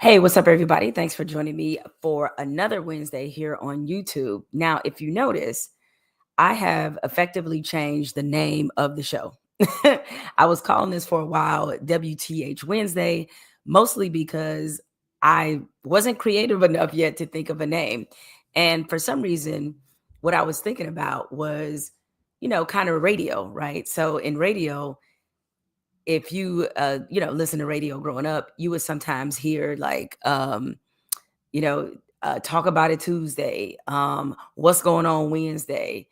Hey, what's up, everybody? Thanks for joining me for another Wednesday here on YouTube. Now, if you notice, I have effectively changed the name of the show. I was calling this for a while WTH Wednesday, mostly because I wasn't creative enough yet to think of a name. And for some reason, what I was thinking about was, kind of radio, right? So in radio, if you listen to radio growing up, you would sometimes hear like talk about it Tuesday, what's going on Wednesday.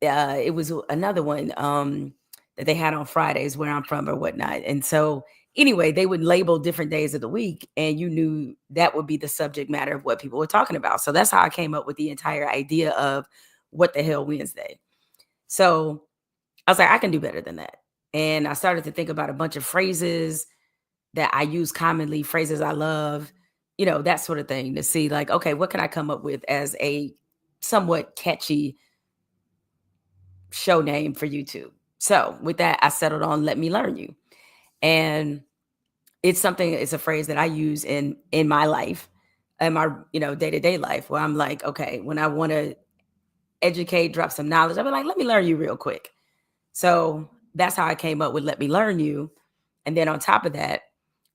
It was another one that they had on Fridays where I'm from or whatnot. And so anyway, they would label different days of the week and you knew that would be the subject matter of what people were talking about. So that's how I came up with the entire idea of what the hell Wednesday. So I was like, I can do better than that. And I started to think about a bunch of phrases that I use commonly, phrases I love, that sort of thing, to see like, okay, what can I come up with as a somewhat catchy show name for YouTube? So with that, I settled on Let Me Learn You. And it's a phrase that I use in my life, in my, day-to-day life, where I'm like, okay, when I want to educate, drop some knowledge, I'll be like, let me learn you real quick. So that's how I came up with Let Me Learn You. And then on top of that,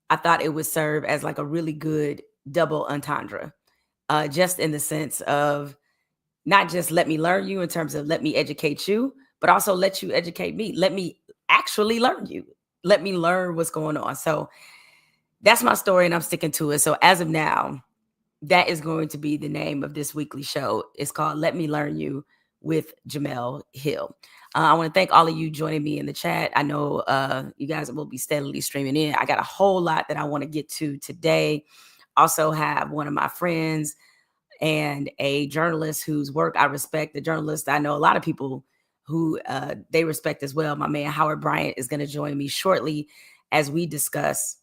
I thought it would serve as like a really good double entendre, just in the sense of not just let me learn you in terms of let me educate you, but also let you educate me. Let me actually learn you. Let me learn what's going on. So that's my story and I'm sticking to it. So as of now, that is going to be the name of this weekly show. It's called Let Me Learn You with Jemele Hill. I want to thank all of you joining me in the chat. I know you guys will be steadily streaming in. I got a whole lot that I want to get to today. Also have one of my friends and a journalist whose work I respect. The journalist, I know a lot of people who they respect as well. My man Howard Bryant is going to join me shortly as we discuss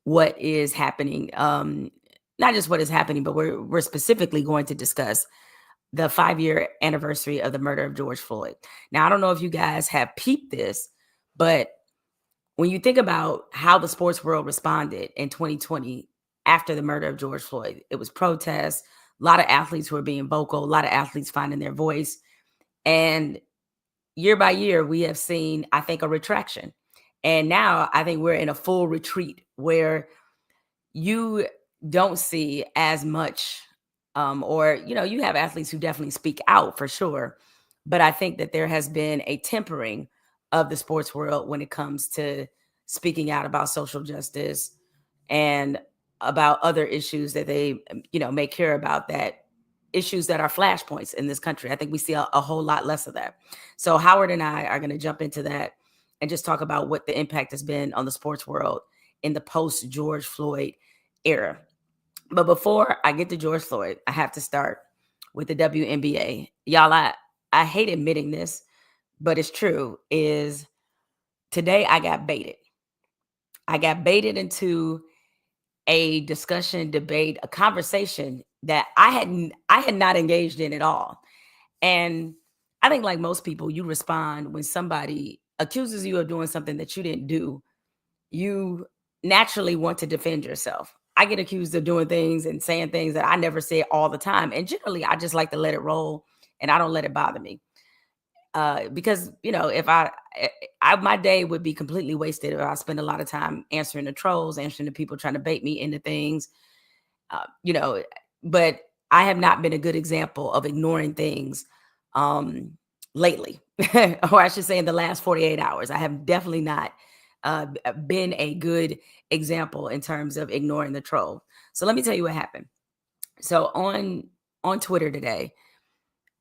what is happening. Not just what is happening, but we're specifically going to discuss the 5-year anniversary of the murder of George Floyd. Now, I don't know if you guys have peeped this, but when you think about how the sports world responded in 2020 after the murder of George Floyd, it was protests, a lot of athletes were being vocal, a lot of athletes finding their voice. And year by year, we have seen, I think, a retraction. And now I think we're in a full retreat where you don't see as much you have athletes who definitely speak out for sure. But I think that there has been a tempering of the sports world when it comes to speaking out about social justice and about other issues that they, may care about, that issues that are flashpoints in this country. I think we see a whole lot less of that. So Howard and I are going to jump into that and just talk about what the impact has been on the sports world in the post George Floyd era. But before I get to George Floyd, I have to start with the WNBA. Y'all, I hate admitting this, but it's true, is today I got baited. I got baited into a discussion, debate, a conversation that I had not engaged in at all. And I think, like most people, you respond when somebody accuses you of doing something that you didn't do. You naturally want to defend yourself. I get accused of doing things and saying things that I never say all the time. And generally, I just like to let it roll and I don't let it bother me. Because, if my day would be completely wasted if I spend a lot of time answering the trolls, answering the people trying to bait me into things, but I have not been a good example of ignoring things lately, or I should say in the last 48 hours. I have definitely not been a good example in terms of ignoring the troll. So let me tell you what happened. So on Twitter today,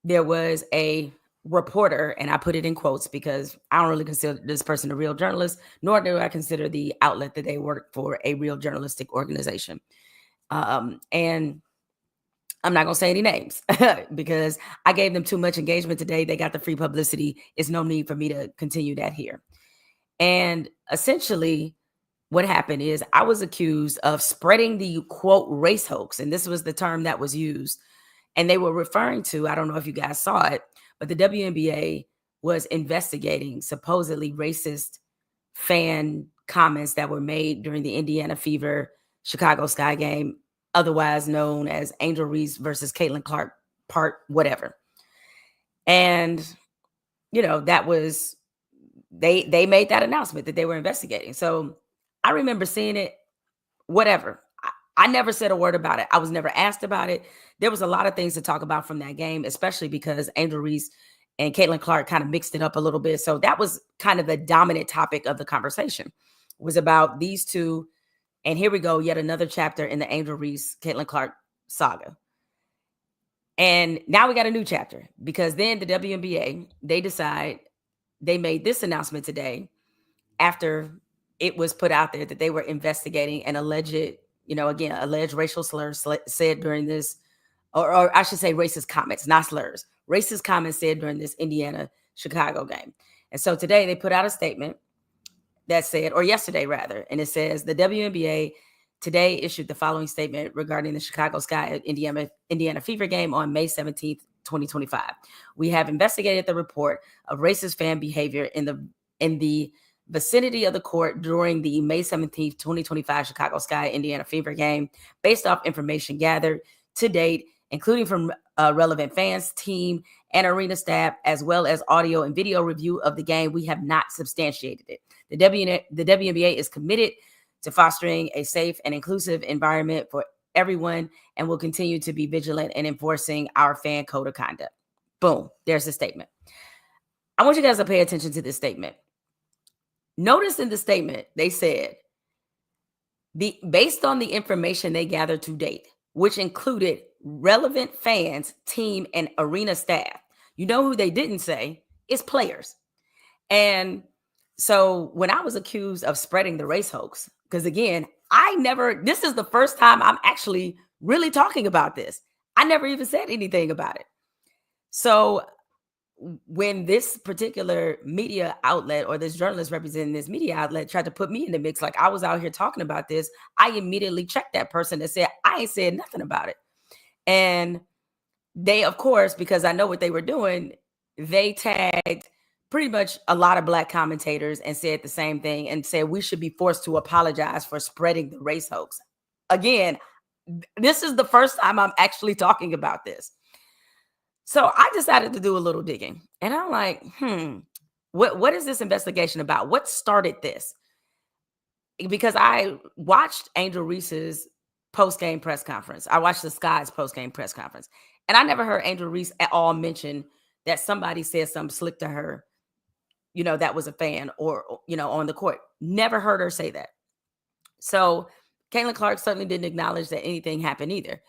there was a reporter, and I put it in quotes because I don't really consider this person a real journalist, nor do I consider the outlet that they work for a real journalistic organization. And I'm not going to say any names because I gave them too much engagement today. They got the free publicity. It's no need for me to continue that here. And essentially what happened is I was accused of spreading the quote race hoax. And this was the term that was used. And they were referring to, I don't know if you guys saw it, but the WNBA was investigating supposedly racist fan comments that were made during the Indiana Fever Chicago Sky game, otherwise known as Angel Reese versus Caitlin Clark, part whatever. And, that was, they made that announcement that they were investigating. So I remember seeing it, whatever. I never said a word about it. I was never asked about it. There was a lot of things to talk about from that game, especially because Angel Reese and Caitlin Clark kind of mixed it up a little bit. So that was kind of the dominant topic of the conversation, was about these two. And here we go, yet another chapter in the Angel Reese, Caitlin Clark saga. And now we got a new chapter, because then the WNBA, they made this announcement today after it was put out there that they were investigating an alleged racial slurs said during this, or I should say racist comments, not slurs, racist comments said during this Indiana-Chicago game. And so today they put out a statement that said, or yesterday rather, and it says, the WNBA today issued the following statement regarding the Chicago Sky Indiana Fever game on May 17th, 2025. We have investigated the report of racist fan behavior in the vicinity of the court during the May 17th, 2025 Chicago Sky Indiana Fever game. Based off information gathered to date, including from relevant fans, team, and arena staff, as well as audio and video review of the game, we have not substantiated it. The WNBA is committed to fostering a safe and inclusive environment for everyone, and will continue to be vigilant in enforcing our fan code of conduct. Boom, there's the statement. I want you guys to pay attention to this statement. Notice in the statement, they said, based on the information they gathered to date, which included relevant fans, team, and arena staff. You know who they didn't say? It's players. And so when I was accused of spreading the race hoax, because again, this is the first time I'm actually really talking about this. I never even said anything about it. So when this particular media outlet, or this journalist representing this media outlet, tried to put me in the mix, like I was out here talking about this, I immediately checked that person and said, I ain't said nothing about it. And they, of course, because I know what they were doing, they tagged pretty much a lot of Black commentators and said the same thing, and said we should be forced to apologize for spreading the race hoax. Again, this is the first time I'm actually talking about this. So I decided to do a little digging, and I'm like, what is this investigation about? What started this? Because I watched Angel Reese's post-game press conference. I watched the Sky's post-game press conference, and I never heard Angel Reese at all mention that somebody said something slick to her, that was a fan, or, on the court. Never heard her say that. So Caitlin Clark certainly didn't acknowledge that anything happened either.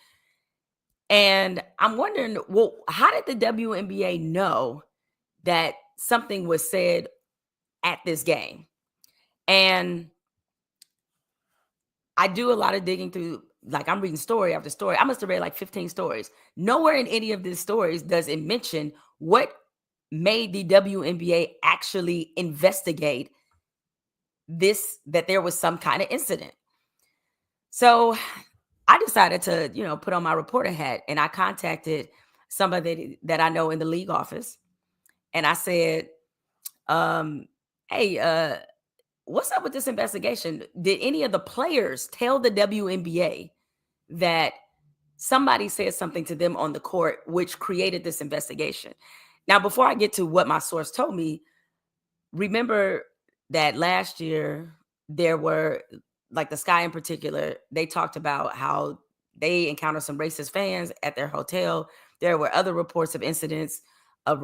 And I'm wondering, well, how did the WNBA know that something was said at this game? And I do a lot of digging through, like I'm reading story after story. I must have read like 15 stories. Nowhere in any of these stories does it mention what made the WNBA actually investigate this, that there was some kind of incident. So I decided to, put on my reporter hat, and I contacted somebody that I know in the league office. And I said, hey, what's up with this investigation? Did any of the players tell the WNBA that somebody said something to them on the court, which created this investigation? Now, before I get to what my source told me, remember that last year there were, like the Sky in particular, they talked about how they encountered some racist fans at their hotel. There were other reports of incidents of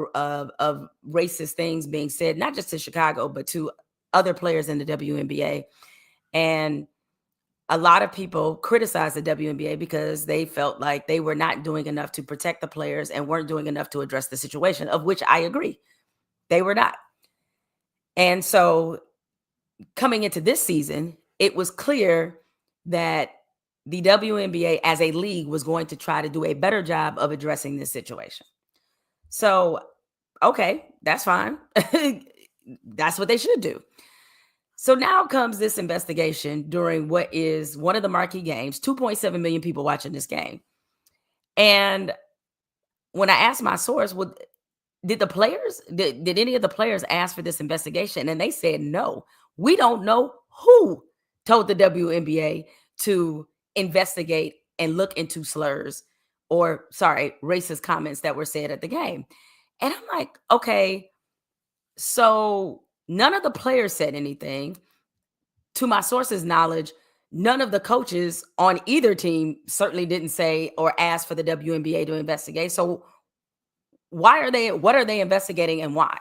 racist things being said, not just to Chicago, but to other players in the WNBA. And a lot of people criticized the WNBA because they felt like they were not doing enough to protect the players and weren't doing enough to address the situation, of which I agree. They were not. And so coming into this season, it was clear that the WNBA as a league was going to try to do a better job of addressing this situation. So, okay, that's fine. That's what they should do. So now comes this investigation during what is one of the marquee games, 2.7 million people watching this game. And when I asked my source, well, did any of the players ask for this investigation? And they said, no, we don't know who told the WNBA to investigate and look into slurs or, racist comments that were said at the game. And I'm like, okay, so none of the players said anything. To my sources' knowledge, none of the coaches on either team certainly didn't say or ask for the WNBA to investigate. So what are they investigating and why?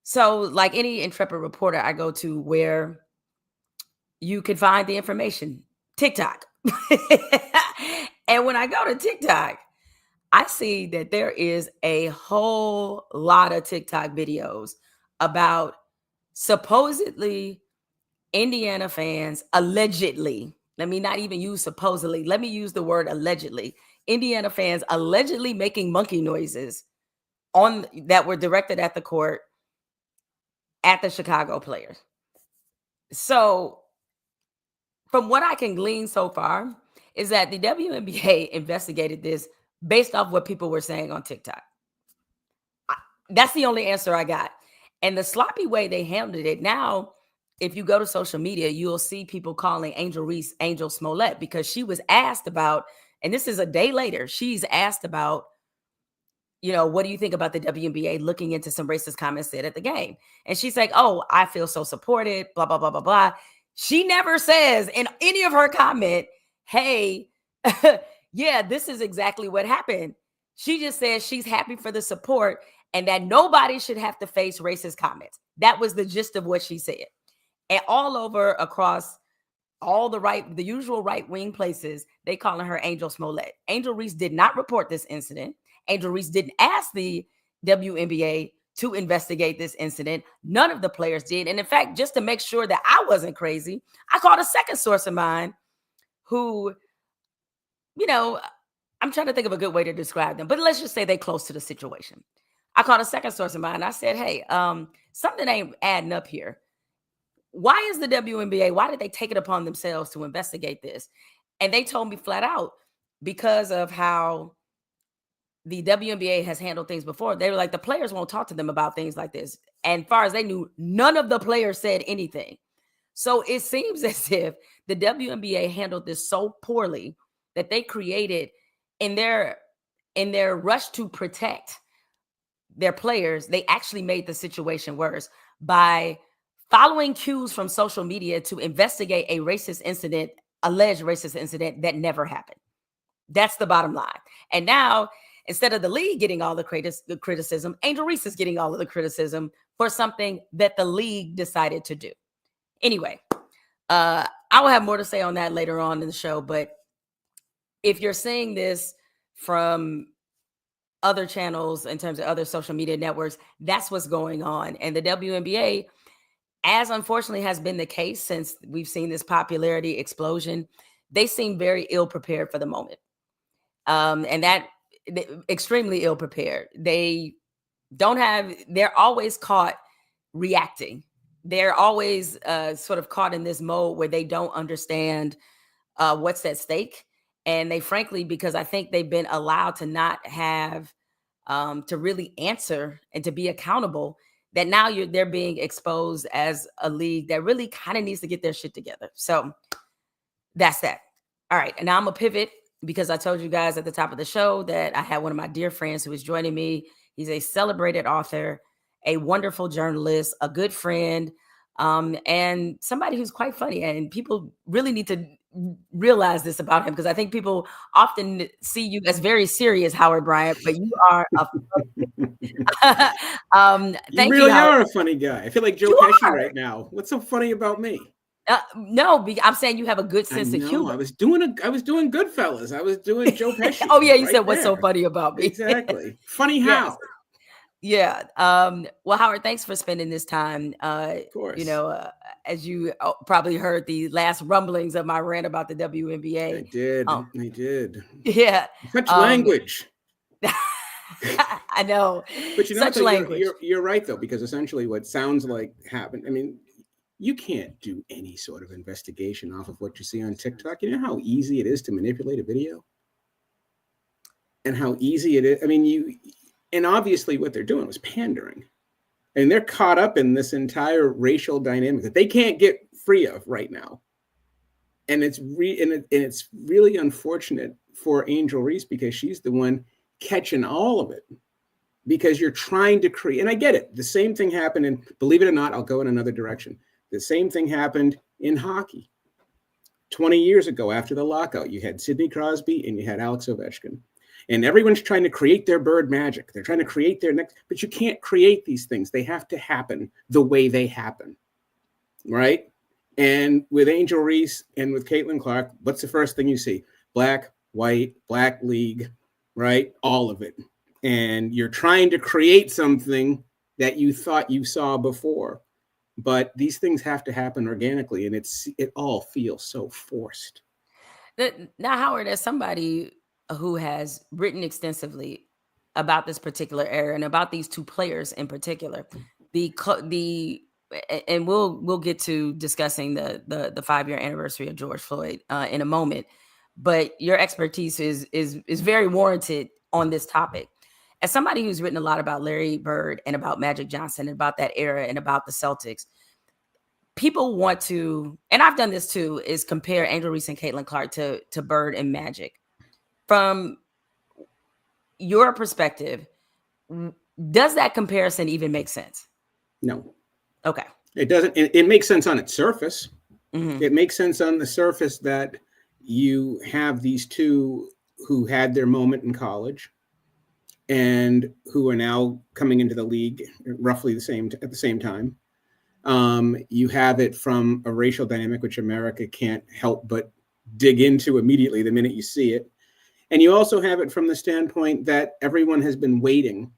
So, like any intrepid reporter, I go to where you can find the information, TikTok. And when I go to TikTok, I see that there is a whole lot of TikTok videos about supposedly Indiana fans allegedly, let me not even use supposedly, let me use the word allegedly. Indiana fans allegedly making monkey noises that were directed at the court at the Chicago players. So from what I can glean so far is that the WNBA investigated this based off what people were saying on TikTok. That's the only answer I got. And the sloppy way they handled it, now, if you go to social media, you'll see people calling Angel Reese Angel Smollett, because she was asked about, and this is a day later, she's asked about, what do you think about the WNBA looking into some racist comments said at the game? And she's like, oh, I feel so supported, blah, blah, blah, blah, blah. She never says in any of her comment, hey, yeah, this is exactly what happened. She just says she's happy for the support and that nobody should have to face racist comments. That was the gist of what she said. And all over across all the usual right-wing places, they calling her Angel Smollett. Angel Reese did not report this incident. Angel Reese didn't ask the WNBA to investigate this incident. None of the players did. And in fact, just to make sure that I wasn't crazy, I called a second source of mine who, I'm trying to think of a good way to describe them, but let's just say they're close to the situation. I called a second source of mine and I said, hey, something ain't adding up here. Why is the WNBA, why did they take it upon themselves to investigate this? And they told me flat out, because of how the WNBA has handled things before. They were like, the players won't talk to them about things like this. And as far as they knew, none of the players said anything. So it seems as if the WNBA handled this so poorly that they created, in their rush to protect their players, they actually made the situation worse by following cues from social media to investigate a alleged racist incident that never happened. That's the bottom line. And now, instead of the league getting all the criticism, Angel Reese is getting all of the criticism for something that the league decided to do. Anyway, I will have more to say on that later on in the show. But if you're seeing this from other channels, in terms of other social media networks, that's what's going on. And the WNBA, as unfortunately has been the case since we've seen this popularity explosion, they seem very ill prepared for the moment. And that extremely ill prepared. They're always caught reacting. They're always sort of caught in this mode where they don't understand what's at stake. And they, frankly, because I think they've been allowed to not have to really answer and to be accountable, that now they're being exposed as a league that really kind of needs to get their shit together. So that's that. All right. And now I'm going to pivot, because I told you guys at the top of the show that I had one of my dear friends who was joining me. He's a celebrated author, a wonderful journalist, a good friend, and somebody who's quite funny. And people really need to realize this about him, because I think people often see you as very serious, Howard Bryant, but you are a you really are a funny guy. I feel like Joe Pesci right now. What's so funny about me? No, I'm saying you have a good sense of humor. I was doing Goodfellas. I was doing Joe Pesci. Oh yeah, you said what's so funny about me? Exactly. Funny how? Yes. Yeah. Well, Howard, thanks for spending this time. Of course. As you probably heard the last rumblings of my rant about the WNBA. I did. Yeah. Such language. I know. But such language. You're right though, because essentially what sounds like happened. I mean, you can't do any sort of investigation off of what you see on TikTok. You know how easy it is to manipulate a video? And how easy it is. I mean, and obviously what they're doing was pandering. And they're caught up in this entire racial dynamic that they can't get free of right now. And it's it's really unfortunate for Angel Reese because she's the one catching all of it, because you're trying to create, and I get it. The same thing happened, and believe it or not, I'll go in another direction. The same thing happened in hockey 20 years ago after the lockout. You had Sidney Crosby and you had Alex Ovechkin. And everyone's trying to create their bird magic. They're trying to create their next, but you can't create these things. They have to happen the way they happen, right? And with Angel Reese and with Caitlin Clark, what's the first thing you see? Black, white, black league, right? All of it. And you're trying to create something that you thought you saw before. But these things have to happen organically, and it all feels so forced. Now, Howard, as somebody who has written extensively about this particular era and about these two players in particular, and we'll get to discussing the 5-year anniversary of George Floyd in a moment, but your expertise is very warranted on this topic. As somebody who's written a lot about Larry Bird and about Magic Johnson and about that era and about the Celtics, people want to, and I've done this too, is compare Angel Reese and Caitlin Clark to Bird and Magic. From your perspective, does that comparison even make sense? No. Okay. It doesn't. It makes sense on its surface. Mm-hmm. It makes sense on the surface that you have these two who had their moment in college and who are now coming into the league roughly at the same time. You have it from a racial dynamic, which America can't help but dig into immediately the minute you see it. And you also have it from the standpoint that everyone has been waiting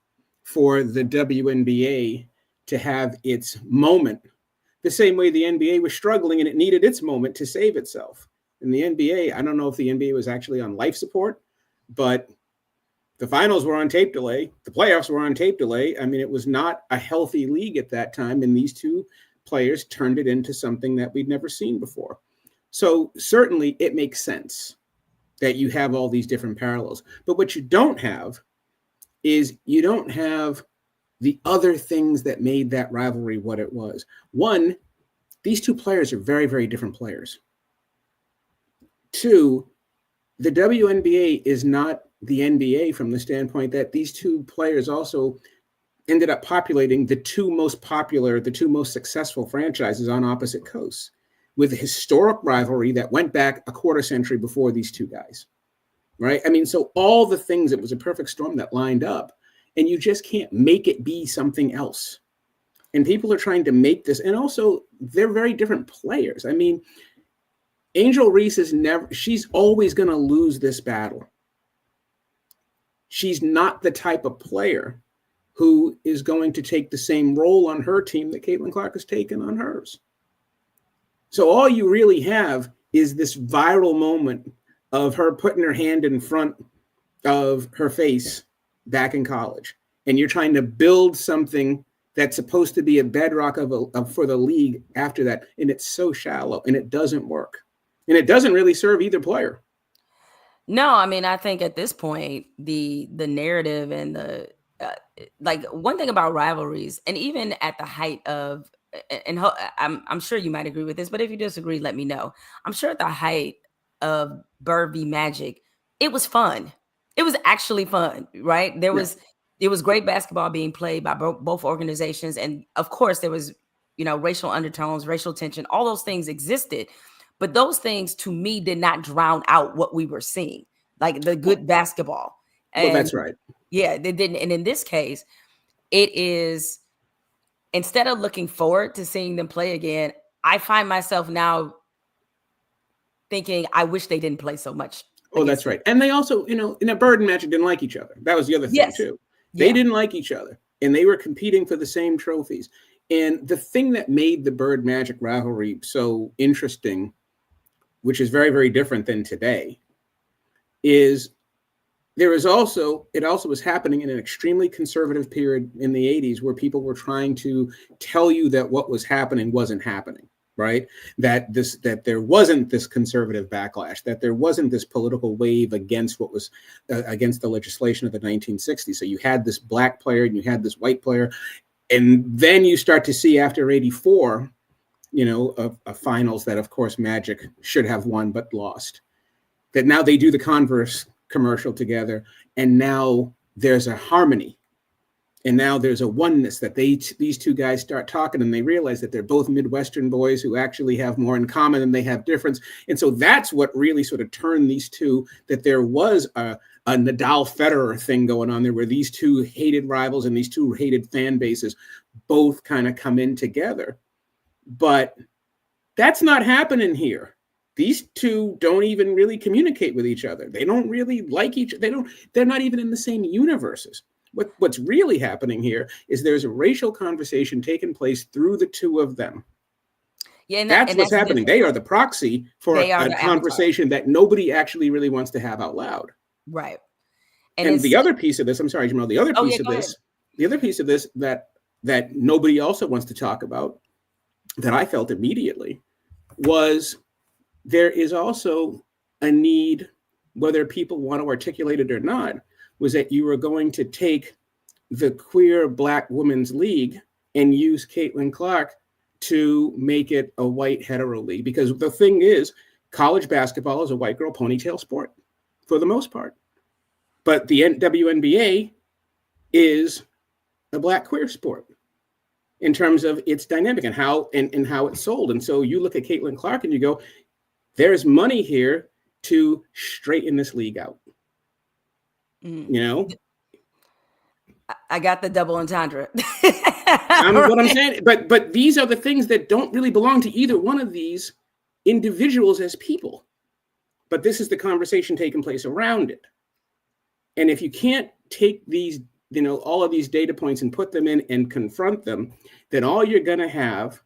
for the WNBA to have its moment, the same way the NBA was struggling and it needed its moment to save itself. In the NBA, I don't know if the NBA was actually on life support, but the finals were on tape delay. The playoffs were on tape delay. I mean, it was not a healthy league at that time. And these two players turned it into something that we'd never seen before. So certainly it makes sense that you have all these different parallels. But what you don't have is you don't have the other things that made that rivalry what it was. One, these two players are very, very different players. Two, the WNBA is not the NBA from the standpoint that these two players also ended up populating the two most popular, the two most successful franchises on opposite coasts, with a historic rivalry that went back a quarter century before these two guys, right? I mean, so all the things, it was a perfect storm that lined up, and you just can't make it be something else. And people are trying to make this, and also they're very different players. I mean, Angel Reese she's always going to lose this battle. She's not the type of player who is going to take the same role on her team that Caitlin Clark has taken on hers. So all you really have is this viral moment of her putting her hand in front of her face back in college. And you're trying to build something that's supposed to be a bedrock for the league after that. And it's so shallow and it doesn't work. And it doesn't really serve either player. No, I mean, I think at this point, the narrative and the like, one thing about rivalries, and even at the height of, and I'm sure you might agree with this, but if you disagree, let me know. I'm sure at the height of Bird v. Magic, it was fun. It was actually fun, right? It was great basketball being played by both organizations, and of course, there was racial undertones, racial tension, all those things existed. But those things, to me, did not drown out what we were seeing, like the good basketball. Well, that's right. Yeah, they didn't. And in this case, it is, instead of looking forward to seeing them play again, I find myself now thinking, I wish they didn't play so much. Oh, that's right. And they also, in a Bird and Magic didn't like each other. That was the other thing, too. They didn't like each other, and they were competing for the same trophies. And the thing that made the Bird Magic rivalry so interesting, which is very, very different than today, is it also was happening in an extremely conservative period in the 80s where people were trying to tell you that what was happening wasn't happening, right? That there wasn't this conservative backlash, that there wasn't this political wave against what was against the legislation of the 1960s. So you had this black player and you had this white player. And then you start to see after 84 a finals that, of course, Magic should have won but lost. That now they do the Converse commercial together, and now there's a harmony, and now there's a oneness that these two guys start talking, and they realize that they're both Midwestern boys who actually have more in common than they have difference. And so that's what really sort of turned these two, that there was a Nadal Federer thing going on there, where these two hated rivals and these two hated fan bases both kind of come in together. But that's not happening here. These two don't even really communicate with each other. They don't really like each other. They're not even in the same universes. What's really happening here is there's a racial conversation taking place through the two of them. Yeah, and that's what's happening. They are the proxy for a conversation that nobody actually really wants to have out loud. Right. And the other piece of this, I'm sorry, Jemele, the other piece of this that nobody also wants to talk about, that I felt immediately, was there is also a need, whether people want to articulate it or not, was that you were going to take the queer Black women's league and use Caitlin Clark to make it a white hetero league. Because the thing is, college basketball is a white girl ponytail sport for the most part. But the WNBA is a Black queer sport in terms of its dynamic and how it's sold. And so you look at Caitlin Clark and you go, there's money here to straighten this league out. I got the double entendre. What I'm saying, but these are the things that don't really belong to either one of these individuals as people. But this is the conversation taking place around it. And if you can't take these, all of these data points and put them in and confront them, then all you're going to have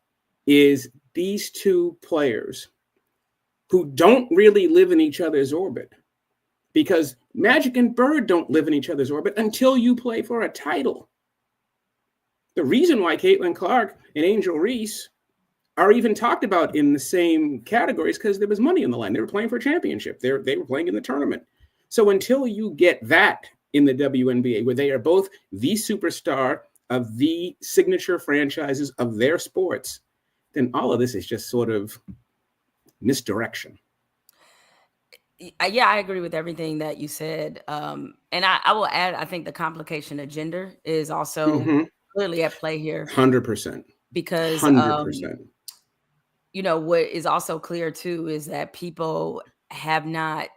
is these two players who don't really live in each other's orbit. Because Magic and Bird don't live in each other's orbit until you play for a title. The reason why Caitlin Clark and Angel Reese are even talked about in the same categories because there was money on the line. They were playing for a championship. They were playing in the tournament. So until you get that in the WNBA, where they are both the superstar of the signature franchises of their sports, then all of this is just sort of misdirection. Yeah, I agree with everything that you said. And I will add, I think the complication of gender is also clearly at play here. 100%. Because, 100%. What is also clear too is that people have not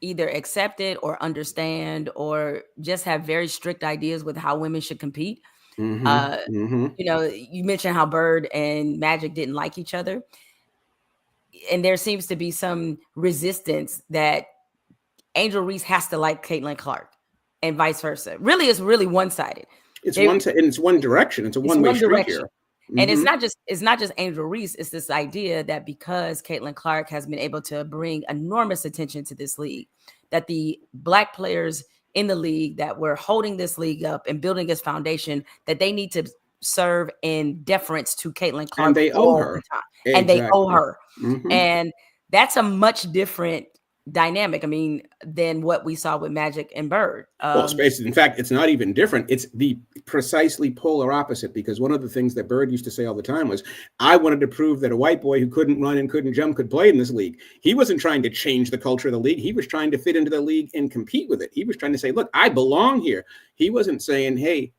either accepted or understand or just have very strict ideas with how women should compete. You mentioned how Bird and Magic didn't like each other. And there seems to be some resistance that Angel Reese has to like Caitlin Clark and vice versa. Really, it's really one-sided. It's one direction. It's a one-way street here. And it's not just Angel Reese. It's this idea that because Caitlin Clark has been able to bring enormous attention to this league, that the Black players in the league that were holding this league up and building its foundation, that they need to serve in deference to Caitlin Clark. And they owe her. Exactly. And they owe her. And that's a much different dynamic, than what we saw with Magic and Bird. In fact, it's not even different. It's the precisely polar opposite, because one of the things that Bird used to say all the time was, I wanted to prove that a white boy who couldn't run and couldn't jump could play in this league. He wasn't trying to change the culture of the league. He was trying to fit into the league and compete with it. He was trying to say, look, I belong here. He wasn't saying, hey,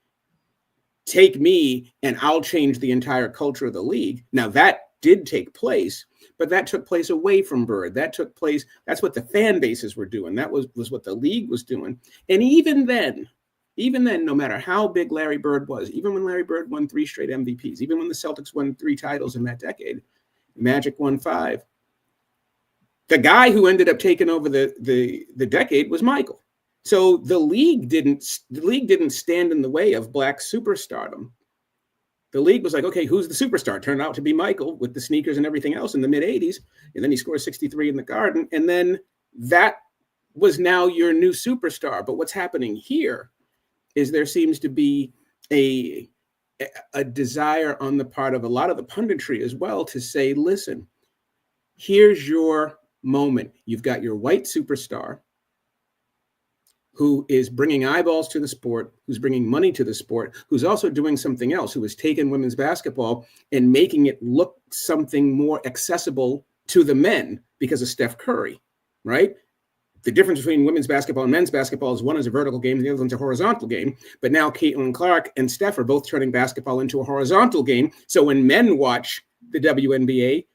take me and I'll change the entire culture of the league. Now that did take place, but that took place away from Bird. That's what the fan bases were doing. That was what the league was doing. And even then, no matter how big Larry Bird was, even when Larry Bird won 3 straight MVPs, even when the Celtics won 3 titles in that decade, Magic won 5. The guy who ended up taking over the decade was Michael. So the league didn't stand in the way of Black superstardom. The league was like, okay, who's the superstar? Turned out to be Michael with the sneakers and everything else in the mid 80s. And then he scored 63 in the Garden. And then that was now your new superstar. But what's happening here is there seems to be a desire on the part of a lot of the punditry as well to say, listen, here's your moment. You've got your white superstar who is bringing eyeballs to the sport, who's bringing money to the sport, who's also doing something else, who has taken women's basketball and making it look something more accessible to the men because of Steph Curry, right? The difference between women's basketball and men's basketball is one is a vertical game and the other one's a horizontal game. But now Caitlin Clark and Steph are both turning basketball into a horizontal game. So when men watch the WNBA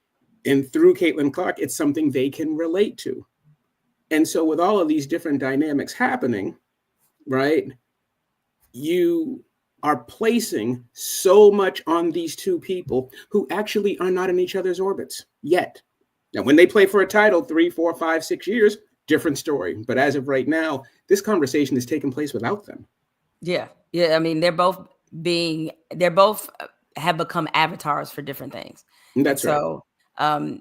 and through Caitlin Clark, it's something they can relate to. And so with all of these different dynamics happening, right, you are placing so much on these two people who actually are not in each other's orbits yet. Now, when they play for a title 3, 4, 5, 6 years, different story. But as of right now, this conversation is taking place without them. Yeah. I mean, they're both have become avatars for different things. That's right.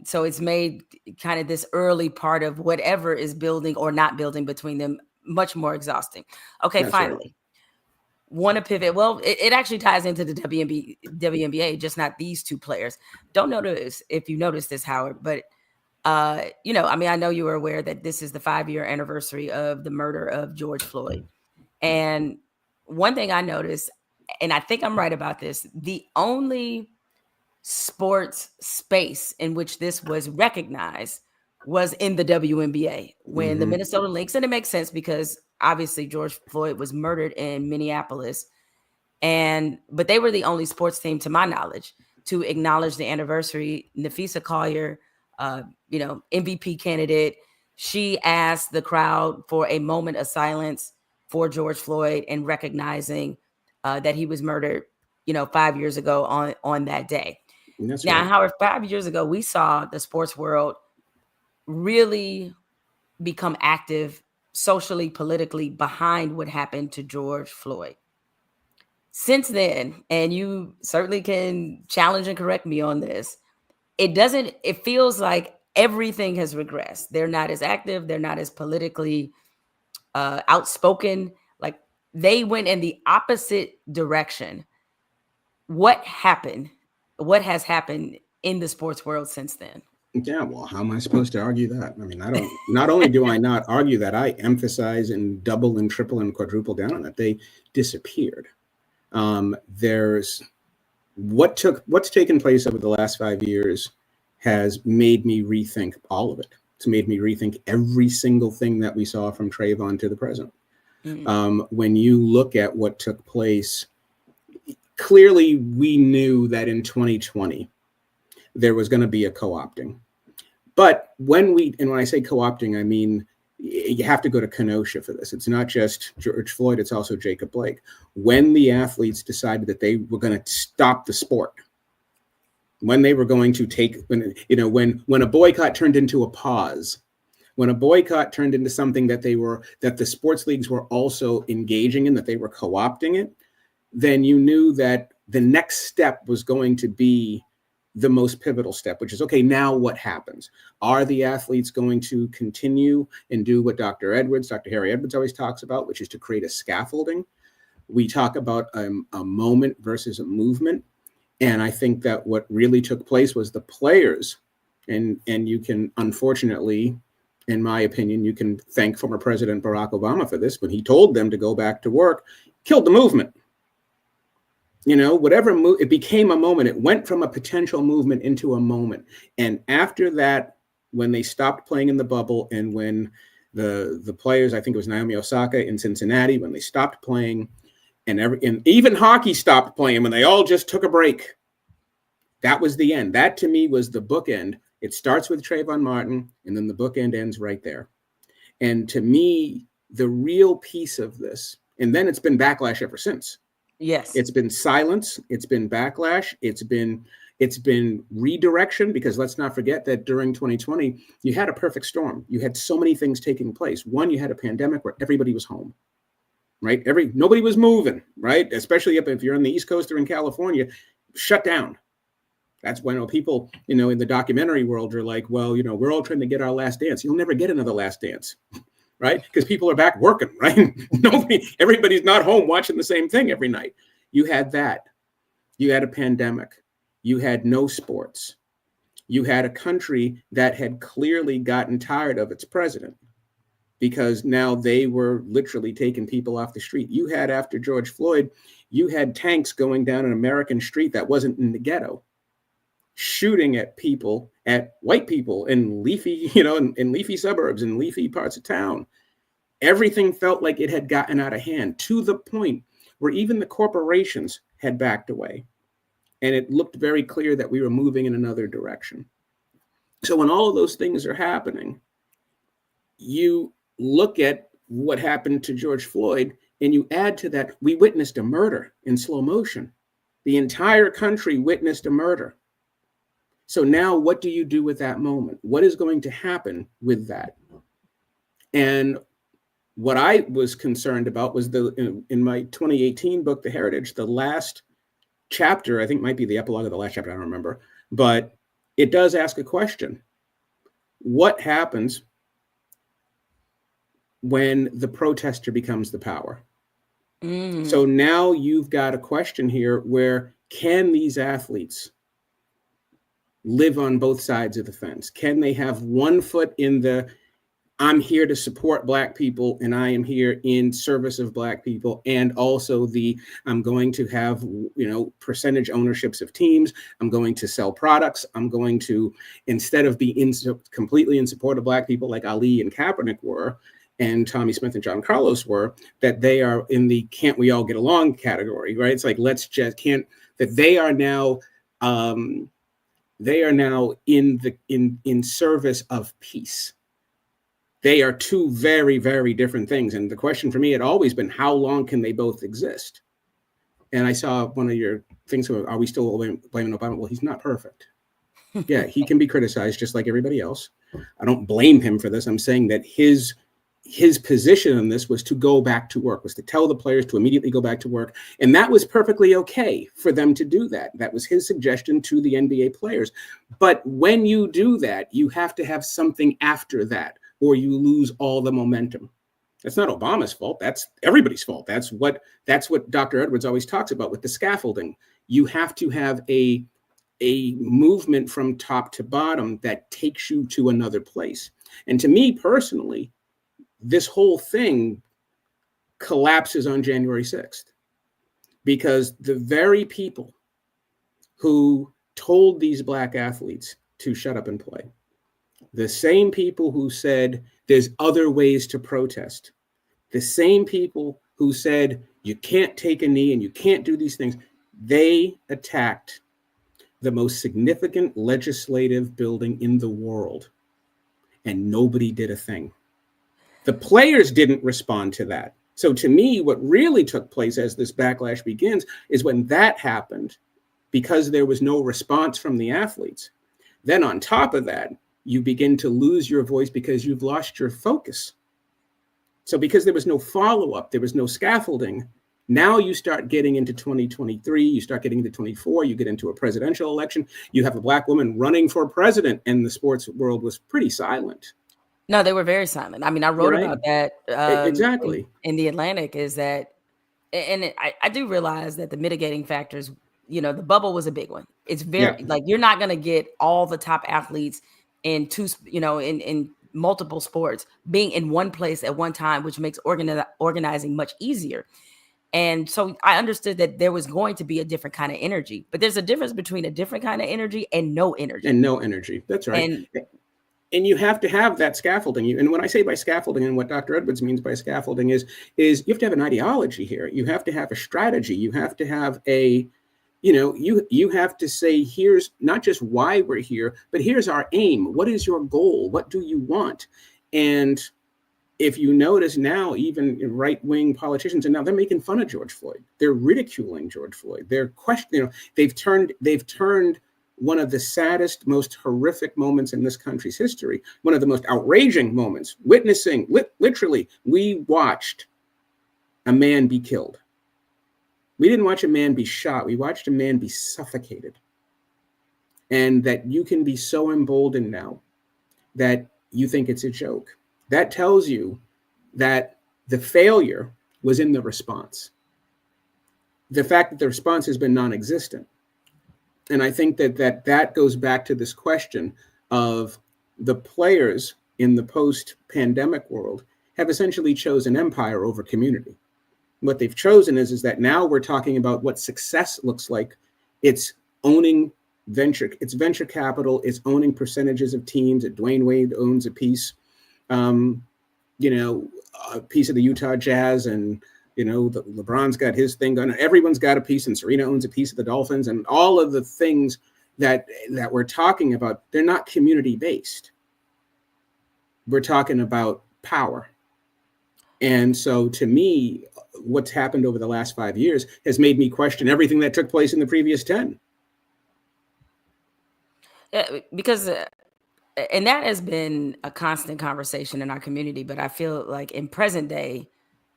So it's made kind of this early part of whatever is building or not building between them much more exhausting. Okay, That's finally. Right. Want to pivot. Well, it actually ties into the WNBA, just not these two players. Don't notice if you noticed this, Howard, but I mean, I know you were aware that this is the 5-year anniversary of the murder of George Floyd. And one thing I noticed, and I think I'm right about this, the only sports space in which this was recognized was in the WNBA when the Minnesota Lynx, and it makes sense because obviously George Floyd was murdered in Minneapolis, but they were the only sports team, to my knowledge, to acknowledge the anniversary. Nafisa Collier, MVP candidate, she asked the crowd for a moment of silence for George Floyd and recognizing that he was murdered, 5 years ago on that day. That's now, right. Howard, 5 years ago, we saw the sports world really become active socially, politically behind what happened to George Floyd. Since then, and you certainly can challenge and correct me on this, it feels like everything has regressed. They're not as active. They're not as politically outspoken. Like they went in the opposite direction. What happened? What has happened in the sports world since then? Yeah, well, how am I supposed to argue that? I mean, not only do I not argue that, I emphasize and double and triple and quadruple down on it. They disappeared. There's what's taken place over the last 5 years has made me rethink all of it. It's made me rethink every single thing that we saw from Trayvon to the present. When you look at what took place, clearly we knew that in 2020, there was going to be a co-opting. But when I say co-opting, I mean, you have to go to Kenosha for this. It's not just George Floyd, it's also Jacob Blake. When the athletes decided that they were going to stop the sport, when they were going to when a boycott turned into a pause, when a boycott turned into something that the sports leagues were also engaging in, that they were co-opting it, then you knew that the next step was going to be the most pivotal step, which is, okay, now what happens? Are the athletes going to continue and do what Dr. Harry Edwards always talks about, which is to create a scaffolding? We talk about a moment versus a movement. And I think that what really took place was the players, and you can, unfortunately, in my opinion, you can thank former President Barack Obama for this. When he told them to go back to work, killed the movement. It became a moment. It went from a potential movement into a moment. And after that, when they stopped playing in the bubble, and when the players, I think it was Naomi Osaka in Cincinnati, when they stopped playing, and even hockey stopped playing, when they all just took a break, that was the end. That to me was the bookend. It starts with Trayvon Martin, and then the bookend ends right there. And to me, the real piece of this, and then it's been backlash ever since. Yes. It's been silence. It's been backlash. It's been redirection, because let's not forget that during 2020, you had a perfect storm. You had so many things taking place. One, you had a pandemic where everybody was home, right? Nobody was moving, right? Especially if you're in the East Coast or in California, shut down. That's when people, in the documentary world are like, well, we're all trying to get our last dance. You'll never get another last dance. Right? Because people are back working, right? Everybody's not home watching the same thing every night. You had that. You had a pandemic. You had no sports. You had a country that had clearly gotten tired of its president, because now they were literally taking people off the street. You had, after George Floyd, you had tanks going down an American street that wasn't in the ghetto, shooting at people, at white people in leafy, in leafy suburbs and leafy parts of town. Everything felt like it had gotten out of hand, to the point where even the corporations had backed away. And it looked very clear that we were moving in another direction. So when all of those things are happening, you look at what happened to George Floyd, and you add to that, we witnessed a murder in slow motion. The entire country witnessed a murder. So now what do you do with that moment? What is going to happen with that? And what I was concerned about was in my 2018 book, The Heritage, the last chapter, I think might be the epilogue of the last chapter, I don't remember, but it does ask a question. What happens when the protester becomes the power? So now you've got a question here where, can these athletes live on both sides of the fence? Can they have one foot in the, I'm here to support Black people and I am here in service of Black people, and also the, I'm going to have, percentage ownerships of teams, I'm going to sell products, I'm going to, instead of be completely in support of Black people like Ali and Kaepernick were, and Tommy Smith and John Carlos were, that they are in the can't we all get along category, right? It's like, let's just can't, that they are now in service of peace. They are two very, very different things. And the question for me had always been, how long can they both exist? And I saw one of your things, are we still blaming Obama? Well, he's not perfect. Yeah, he can be criticized just like everybody else. I don't blame him for this. I'm saying that his position on this was to go back to work, was to tell the players to immediately go back to work. And that was perfectly okay for them to do that. That was his suggestion to the NBA players. But when you do that, you have to have something after that, or you lose all the momentum. That's not Obama's fault. That's everybody's fault. That's what Dr. Edwards always talks about with the scaffolding. You have to have a movement from top to bottom that takes you to another place. And to me personally, this whole thing collapses on January 6th, because the very people who told these Black athletes to shut up and play, the same people who said there's other ways to protest, the same people who said you can't take a knee and you can't do these things, they attacked the most significant legislative building in the world, and nobody did a thing. The players didn't respond to that. So to me, what really took place as this backlash begins is when that happened, because there was no response from the athletes. Then on top of that, you begin to lose your voice because you've lost your focus. So because there was no follow-up, there was no scaffolding, now you start getting into 2023, you start getting into 24, you get into a presidential election, you have a Black woman running for president, and the sports world was pretty silent. No, they were very silent. I mean, I wrote about that exactly in the Atlantic, is that, and I do realize that the mitigating factors, the bubble was a big one. It's very like, you're not going to get all the top athletes in in multiple sports being in one place at one time, which makes organizing much easier. And so I understood that there was going to be a different kind of energy, but there's a difference between a different kind of energy and no energy. That's right. And you have to have that scaffolding. And when I say by scaffolding, and what Dr. Edwards means by scaffolding is you have to have an ideology here. You have to have a strategy. You have to have you have to say, here's not just why we're here, but here's our aim. What is your goal? What do you want? And if you notice now, even right-wing politicians, and now they're making fun of George Floyd. They're ridiculing George Floyd. They're questioning, they've turned one of the saddest, most horrific moments in this country's history, one of the most outraging moments, witnessing, literally, we watched a man be killed. We didn't watch a man be shot. We watched a man be suffocated. And that you can be so emboldened now that you think it's a joke. That tells you that the failure was in the response. The fact that the response has been non-existent. And I think that goes back to this question of the players in the post-pandemic world have essentially chosen empire over community. What they've chosen is that now we're talking about what success looks like. It's owning venture capital, it's owning percentages of teams. Dwayne Wade owns a piece, a piece of the Utah Jazz, and LeBron's got his thing going. Everyone's got a piece, and Serena owns a piece of the Dolphins, and all of the things that we're talking about, they're not community based. We're talking about power. And so to me, what's happened over the last 5 years has made me question everything that took place in the previous 10. Because and that has been a constant conversation in our community, but I feel like in present day,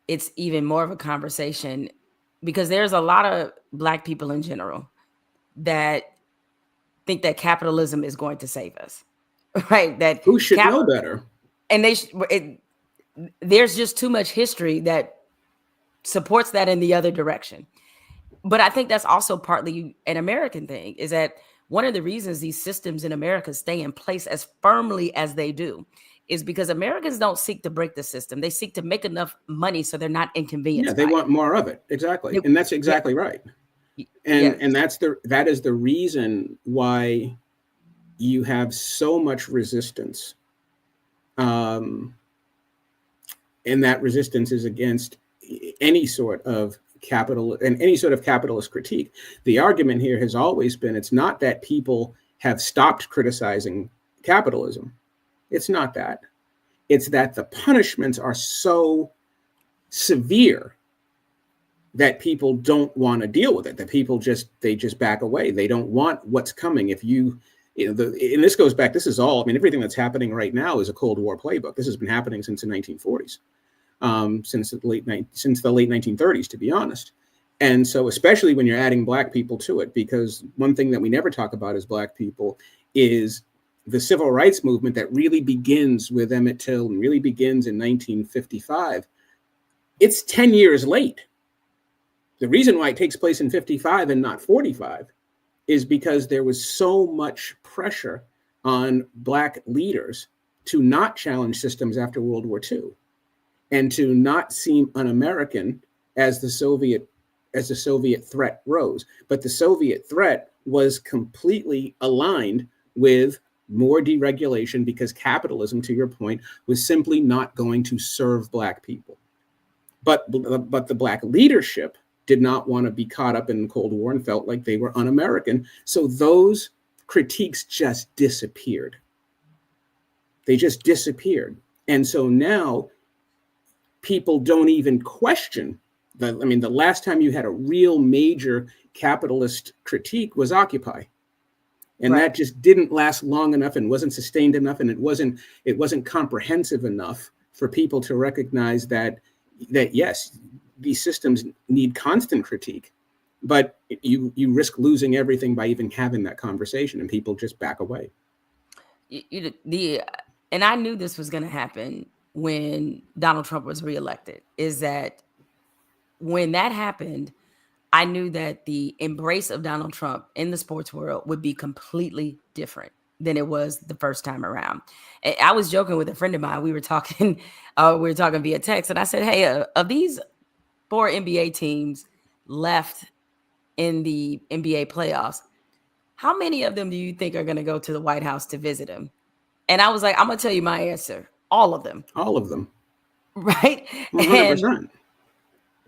it's even more of a conversation because there's a lot of Black people in general that think that capitalism is going to save us, right? That who should know better, and there's just too much history that supports that in the other direction. But I think that's also partly an American thing, is that one of the reasons these systems in America stay in place as firmly as they do is because Americans don't seek to break the system. They seek to make enough money so they're not inconvenienced. Yeah, they want more of it. Exactly. And that's exactly right. And that is the reason why you have so much resistance. And that resistance is against any sort of capitalist critique. The argument here has always been, it's not that people have stopped criticizing capitalism. It's not that. It's that the punishments are so severe that people don't want to deal with it, that people just back away. They don't want what's coming. And this goes back, this is all, everything that's happening right now is a Cold War playbook. This has been happening since the 1940s. Since the late 1930s, to be honest. And so especially when you're adding Black people to it, because one thing that we never talk about as Black people is the civil rights movement that really begins with Emmett Till and really begins in 1955. It's 10 years late. The reason why it takes place in 55 and not 45 is because there was so much pressure on Black leaders to not challenge systems after World War II. And to not seem un-American as the Soviet threat rose. But the Soviet threat was completely aligned with more deregulation because capitalism, to your point, was simply not going to serve Black people. But the Black leadership did not want to be caught up in the Cold War and felt like they were un-American. So those critiques just disappeared. They just disappeared. And so now people don't even question the last time you had a real major capitalist critique was Occupy. And That just didn't last long enough and wasn't sustained enough. And it wasn't comprehensive enough for people to recognize that yes, these systems need constant critique, but you risk losing everything by even having that conversation, and people just back away. And I knew this was going to happen when Donald Trump was reelected, is that when that happened, I knew that the embrace of Donald Trump in the sports world would be completely different than it was the first time around. I was joking with a friend of mine. We were talking via text, and I said, hey, of these 4 NBA teams left in the NBA playoffs, how many of them do you think are going to go to the White House to visit him? And I was like, I'm going to tell you my answer. All of them. All of them. Right? 100%. And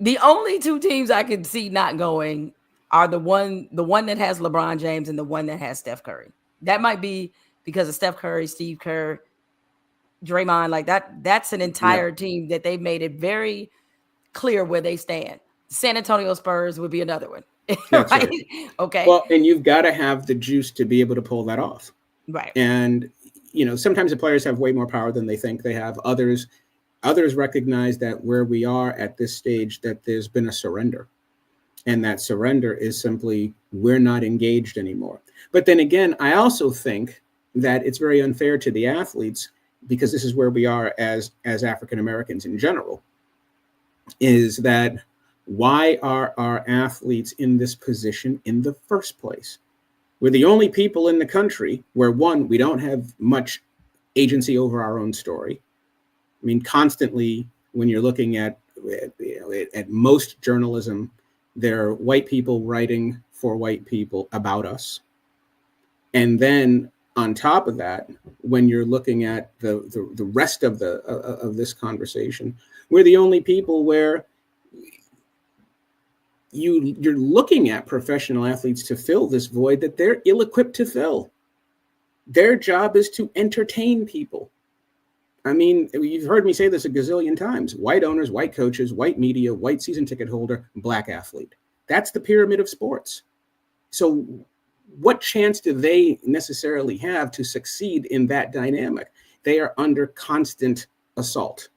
the only 2 teams I could see not going are the one that has LeBron James and the one that has Steph Curry. That might be because of Steph Curry, Steve Kerr, Draymond, like that. That's an entire team that they've made it very clear where they stand. San Antonio Spurs would be another one. That's right? Okay. Well, and you've got to have the juice to be able to pull that off. Right. And sometimes the players have way more power than they think they have. Others recognize that where we are at this stage, that there's been a surrender. And that surrender is simply, we're not engaged anymore. But then again, I also think that it's very unfair to the athletes, because this is where we are as African Americans in general, is that why are our athletes in this position in the first place? We're the only people in the country where, one, we don't have much agency over our own story. I mean, constantly when you're looking at most journalism, there are white people writing for white people about us. And then on top of that, when you're looking at the rest of this conversation, we're the only people where you're looking at professional athletes to fill this void that they're ill-equipped to fill. Their job is to entertain people. I mean, you've heard me say this a gazillion times. White owners, white coaches, white media, white season ticket holder, black athlete. That's the pyramid of sports. So what chance do they necessarily have to succeed in that dynamic? They are under constant assault.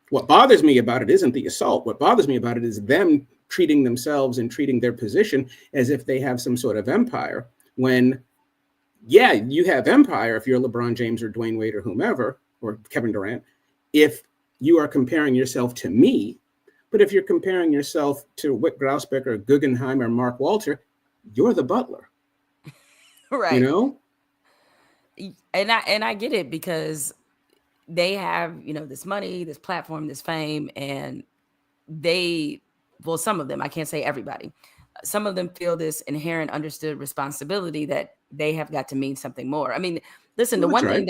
What bothers me about it isn't the assault. What bothers me about it is them treating themselves and treating their position as if they have some sort of empire, when, yeah, you have empire if you're LeBron James or Dwayne Wade or whomever, or Kevin Durant, if you are comparing yourself to me. But if you're comparing yourself to Whit Grausbeck, Guggenheim, or Mark Walter, you're the butler. Right. You know? And I get it, because they have, this money, this platform, this fame, and some of them, I can't say everybody, some of them feel this inherent understood responsibility that they have got to mean something more. I mean, listen, the one thing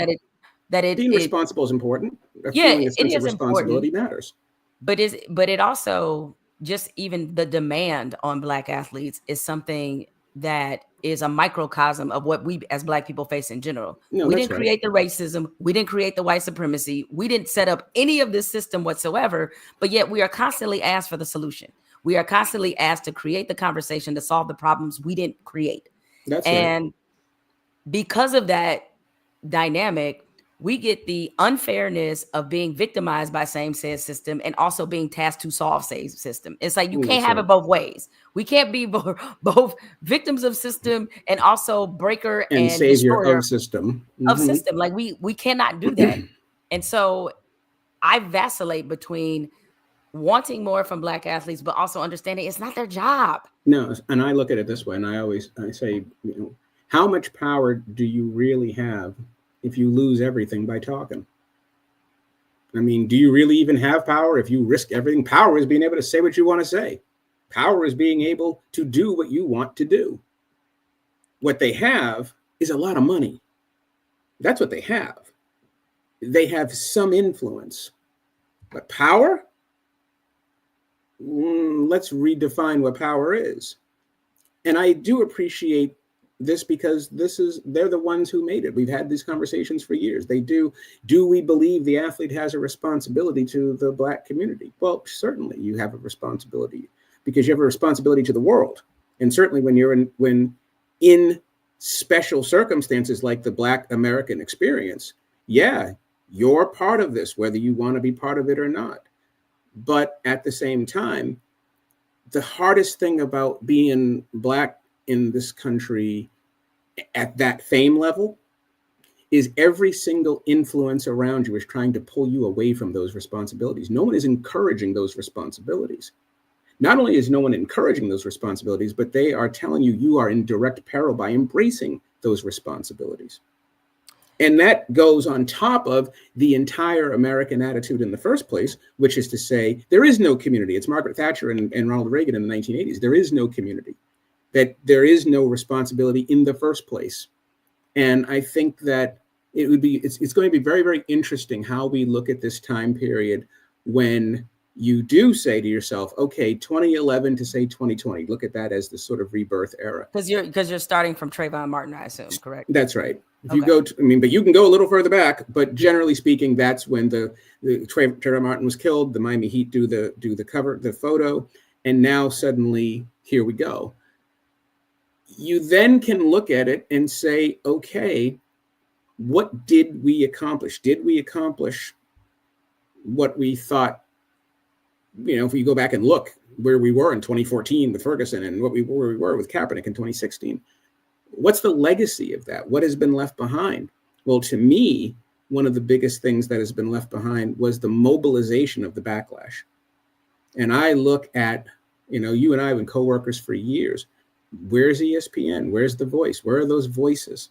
being responsible is important. Feeling a sense of responsibility matters. But it also, just even the demand on Black athletes is something that is a microcosm of what we as Black people face in general. We didn't create the racism. We didn't create the white supremacy. We didn't set up any of this system whatsoever, but yet we are constantly asked for the solution. We are constantly asked to create the conversation to solve the problems we didn't create. And because of that dynamic, we get the unfairness of being victimized by same said system and also being tasked to solve same system. It's like you can't have it both ways. We can't be both victims of system and also breaker and savior of system. Of system. Like we cannot do that. And so I vacillate between wanting more from Black athletes, but also understanding it's not their job. No, and I look at it this way, and I say, how much power do you really have if you lose everything by talking? I mean, do you really even have power if you risk everything? Power is being able to say what you want to say. Power is being able to do what you want to do. What they have is a lot of money. That's what they have. They have some influence. But power? Let's redefine what power is. And I do appreciate this, because they're the ones who made it. We've had these conversations for years. They do. Do we believe the athlete has a responsibility to the Black community? Well, certainly you have a responsibility, because you have a responsibility to the world. And certainly when you're in special circumstances like the Black American experience, yeah, you're part of this, whether you want to be part of it or not. But at the same time, the hardest thing about being Black in this country at that fame level is every single influence around you is trying to pull you away from those responsibilities. No one is encouraging those responsibilities. Not only is no one encouraging those responsibilities, but they are telling you you are in direct peril by embracing those responsibilities. And that goes on top of the entire American attitude in the first place, which is to say there is no community. It's Margaret Thatcher and Ronald Reagan in the 1980s. There is no community, that there is no responsibility in the first place. And I think that it's going to be very, very interesting how we look at this time period when you do say to yourself, okay, 2011 to say 2020, look at that as the sort of rebirth era. Because you're starting from Trayvon Martin, I assume, correct? That's right. If you go to, but you can go a little further back, but generally speaking, that's when the Trayvon Martin was killed. The Miami Heat do the cover, the photo, and now suddenly here we go. You then can look at it and say, okay, what did we accomplish? Did we accomplish what we thought? If we go back and look where we were in 2014 with Ferguson and where we were with Kaepernick in 2016. What's the legacy of that? What has been left behind? Well, to me, one of the biggest things that has been left behind was the mobilization of the backlash. And I look at, you and I have been coworkers for years. Where's ESPN? Where's The Voice? Where are those voices?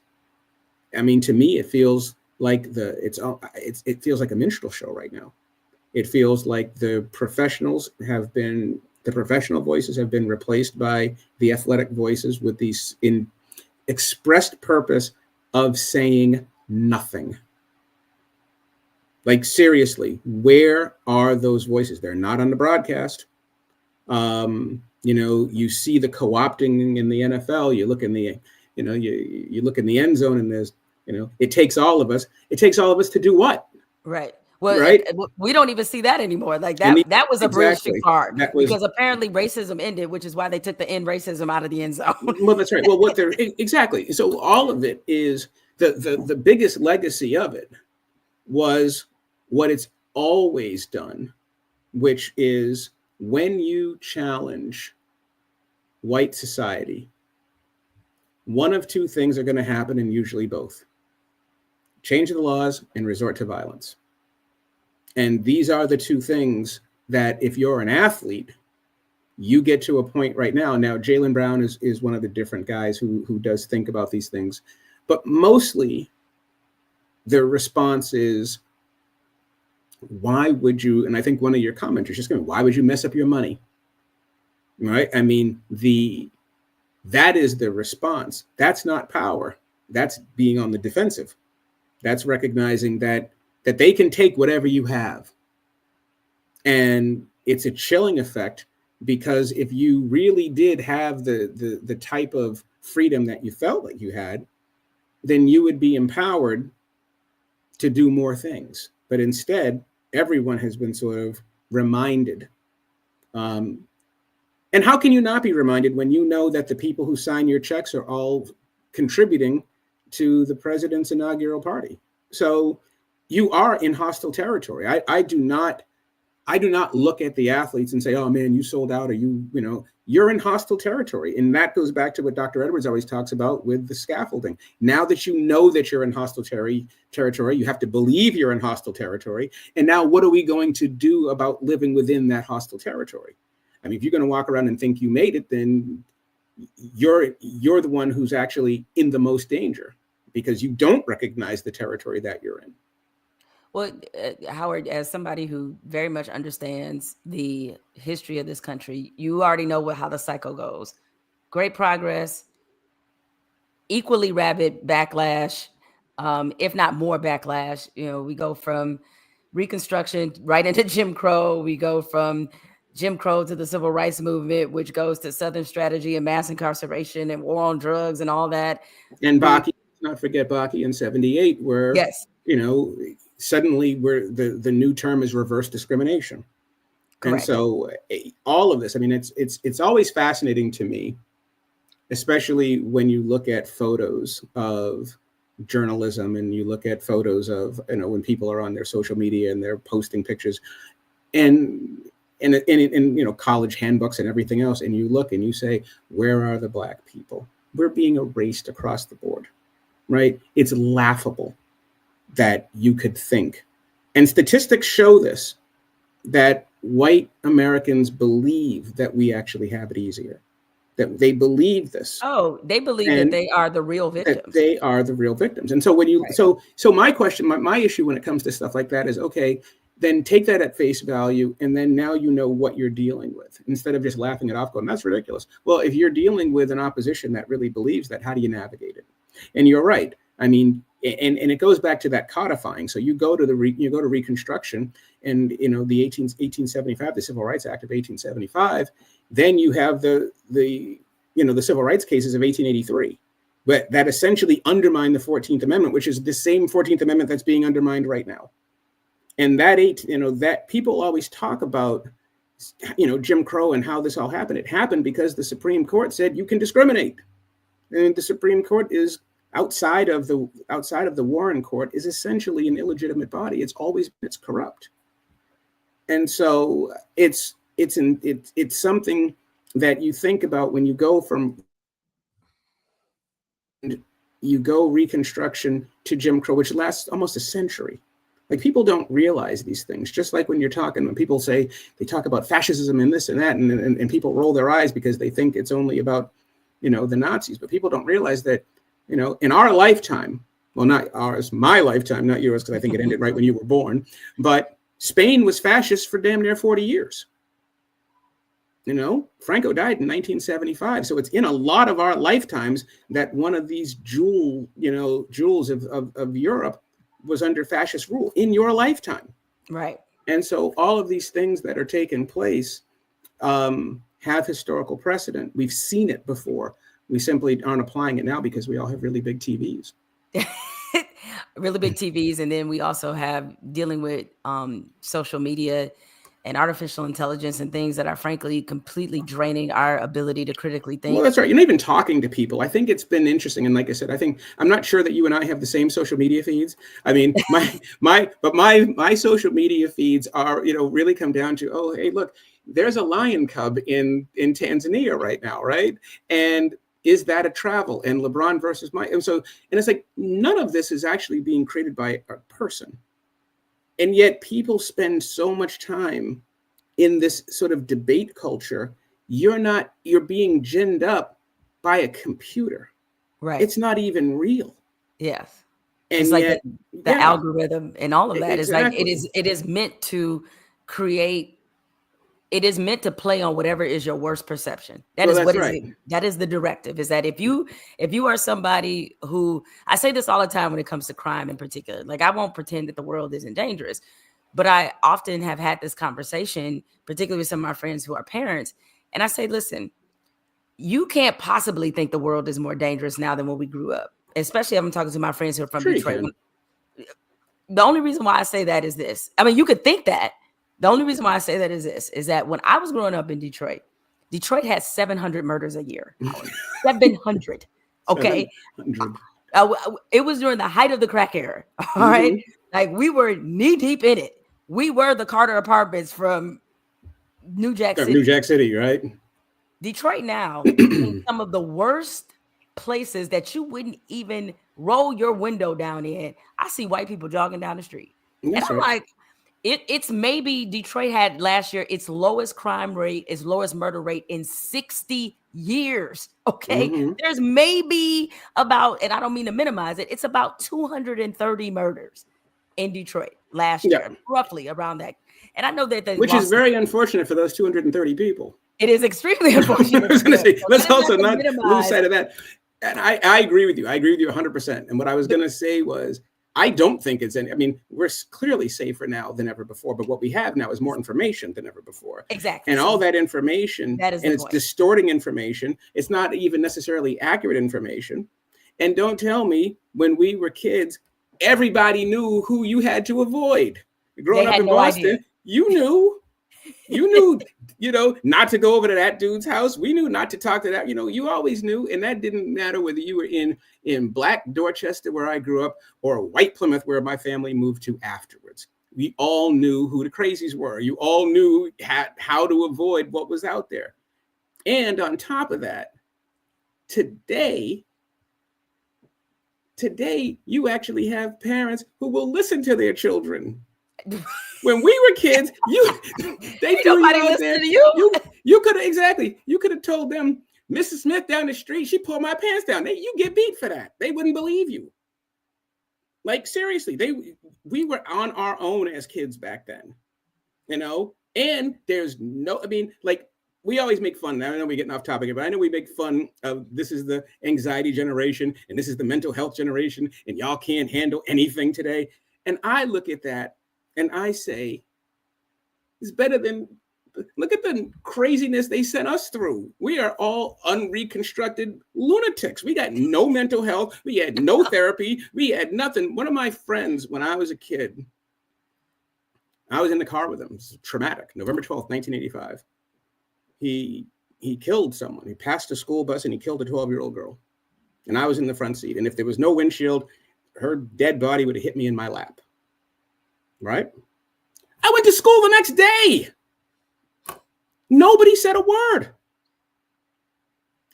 I mean, to me, it feels like it feels like a minstrel show right now. It feels like the professional voices have been replaced by the athletic voices with these expressed purpose of saying nothing. Like, seriously, where are those voices? They're not on the broadcast. You see the co-opting in the NFL. You look in the, you look in the end zone, and there's, it takes all of us. It takes all of us to do what? Right. Well, right. We don't even see that anymore. Like that was a bridge too far, because apparently racism ended, which is why they took the end racism out of the end zone. Well, that's right. Well, exactly. So all of it is the biggest legacy of it was what it's always done, which is when you challenge white society, one of two things are going to happen, and usually both: change the laws and resort to violence. And these are the two things that, if you're an athlete, you get to a point right now. Now, Jaylen Brown is one of the different guys who does think about these things, but mostly their response is, why would you? And I think one of your commenters just going, why would you mess up your money? Right? I mean, that is the response. That's not power. That's being on the defensive. That's recognizing that they can take whatever you have. And it's a chilling effect, because if you really did have the type of freedom that you felt like you had, then you would be empowered to do more things. But instead, everyone has been sort of reminded. And how can you not be reminded when you know that the people who sign your checks are all contributing to the president's inaugural party? So you are in hostile territory. I do not look at the athletes and say, oh man, you sold out, or you're in hostile territory. And that goes back to what Dr. Edwards always talks about with the scaffolding. Now that you know that you're in hostile territory, you have to believe you're in hostile territory. And now what are we going to do about living within that hostile territory? I mean, if you're going to walk around and think you made it, then you're the one who's actually in the most danger, because you don't recognize the territory that you're in. Well, Howard, as somebody who very much understands the history of this country, you already know how the cycle goes. Great progress, equally rabid backlash, if not more backlash. We go from Reconstruction right into Jim Crow. We go from Jim Crow to the Civil Rights Movement, which goes to Southern strategy and mass incarceration and war on drugs and all that. And Bakke, not forget Bakke in 78, where, yes, suddenly where the new term is reverse discrimination. Correct. And so all of this, I mean, it's always fascinating to me, especially when you look at photos of journalism and you look at photos of, when people are on their social media and they're posting pictures and college handbooks and everything else. And you look and you say, where are the Black people? We're being erased across the board, right? It's laughable that you could think, and statistics show this, that white Americans believe that we actually have it easier, that they believe this. Oh, they believe that they are the real victims. They are the real victims. And so when you, right. so my question, my issue when it comes to stuff like that is, okay, then take that at face value. And then now you know what you're dealing with, instead of just laughing it off going, that's ridiculous. Well, if you're dealing with an opposition that really believes that, how do you navigate it? And you're right. I mean, and it goes back to that codifying. So you go to Reconstruction, and the 1875, the Civil Rights Act of 1875. Then you have the civil rights cases of 1883, but that essentially undermine the 14th Amendment, which is the same 14th Amendment that's being undermined right now. And that people always talk about, Jim Crow and how this all happened. It happened because the Supreme Court said you can discriminate, and the Supreme Court is outside of the Warren Court is essentially an illegitimate body. It's corrupt. And so it's something that you think about when you go Reconstruction to Jim Crow, which lasts almost a century. Like, people don't realize these things. Just like when people say, they talk about fascism and this and that, and people roll their eyes because they think it's only about, the Nazis. But people don't realize that, in our lifetime, well, not ours, my lifetime, not yours, because I think it ended right when you were born. But Spain was fascist for damn near 40 years. You know, Franco died in 1975. So it's in a lot of our lifetimes that one of these jewels of Europe was under fascist rule in your lifetime. Right. And so all of these things that are taking place have historical precedent. We've seen it before. We simply aren't applying it now because we all have really big TVs. Really big TVs. And then we also have dealing with social media and artificial intelligence and things that are frankly completely draining our ability to critically think. Well, that's right. You're not even talking to people. I think it's been interesting. And like I said, I'm not sure that you and I have the same social media feeds. I mean, my social media feeds are, really come down to, oh, hey, look, there's a lion cub in Tanzania right now, right? And is that a travel? And LeBron versus Mike. And it's like, none of this is actually being created by a person. And yet people spend so much time in this sort of debate culture. You're being ginned up by a computer. Right. It's not even real. Yes. And it's like yet, the algorithm and all of that exactly. is like, it is meant to create. It is meant to play on whatever is your worst perception. That is the directive, is that if you are somebody who, I say this all the time when it comes to crime in particular, like I won't pretend that the world isn't dangerous, but I often have had this conversation, particularly with some of my friends who are parents. And I say, listen, you can't possibly think the world is more dangerous now than when we grew up, especially I'm talking to my friends who are from Detroit. The only reason why I say that is this. I mean, you could think that. The only reason why I say that is this, is that when I was growing up in Detroit had 700 murders a year. 700. Okay. 700. It was during the height of the crack era. All right. Like we were knee deep in it. We were the Carter Apartments from New Jack City. New Jack City, right? Detroit now is some of the worst places that you wouldn't even roll your window down in. I see white people jogging down the street. That's and I'm like, it's maybe Detroit had last year its lowest crime rate, its lowest murder rate in 60 years. Okay. There's maybe about, and I don't mean to minimize it, it's about 230 murders in Detroit last year, roughly around that. And I know that which is very unfortunate for those 230 people. It is extremely unfortunate. I was going to say, let's also not lose sight of that. And I agree with you. I agree with you 100%. And what I was going to say was, I don't think we're clearly safer now than ever before, but what we have now is more information than ever before. Exactly. And all that information, it's distorting information. It's not even necessarily accurate information. And don't tell me when we were kids, everybody knew who you had to avoid. Growing up in Boston, you knew, not to go over to that dude's house. We knew not to talk to that. You always knew. And that didn't matter whether you were in Black Dorchester, where I grew up, or White Plymouth, where my family moved to afterwards. We all knew who the crazies were. You all knew how to avoid what was out there. And on top of that, today, you actually have parents who will listen to their children. When we were kids, they threw you out there. You could have told them, Mrs. Smith down the street, she pulled my pants down. You get beat for that. They wouldn't believe you. Like seriously, we were on our own as kids back then, And there's we always make fun. I know we're getting off topic, but I know we make fun of this is the anxiety generation and this is the mental health generation, and y'all can't handle anything today. And I look at that. And I say, it's better than, look at the craziness they sent us through. We are all unreconstructed lunatics. We got no mental health. We had no therapy. We had nothing. One of my friends, when I was a kid, I was in the car with him. It's traumatic. November 12th, 1985. He killed someone. He passed a school bus and he killed a 12-year-old girl. And I was in the front seat. And if there was no windshield, her dead body would have hit me in my lap. Right? I went to school the next day. Nobody said a word.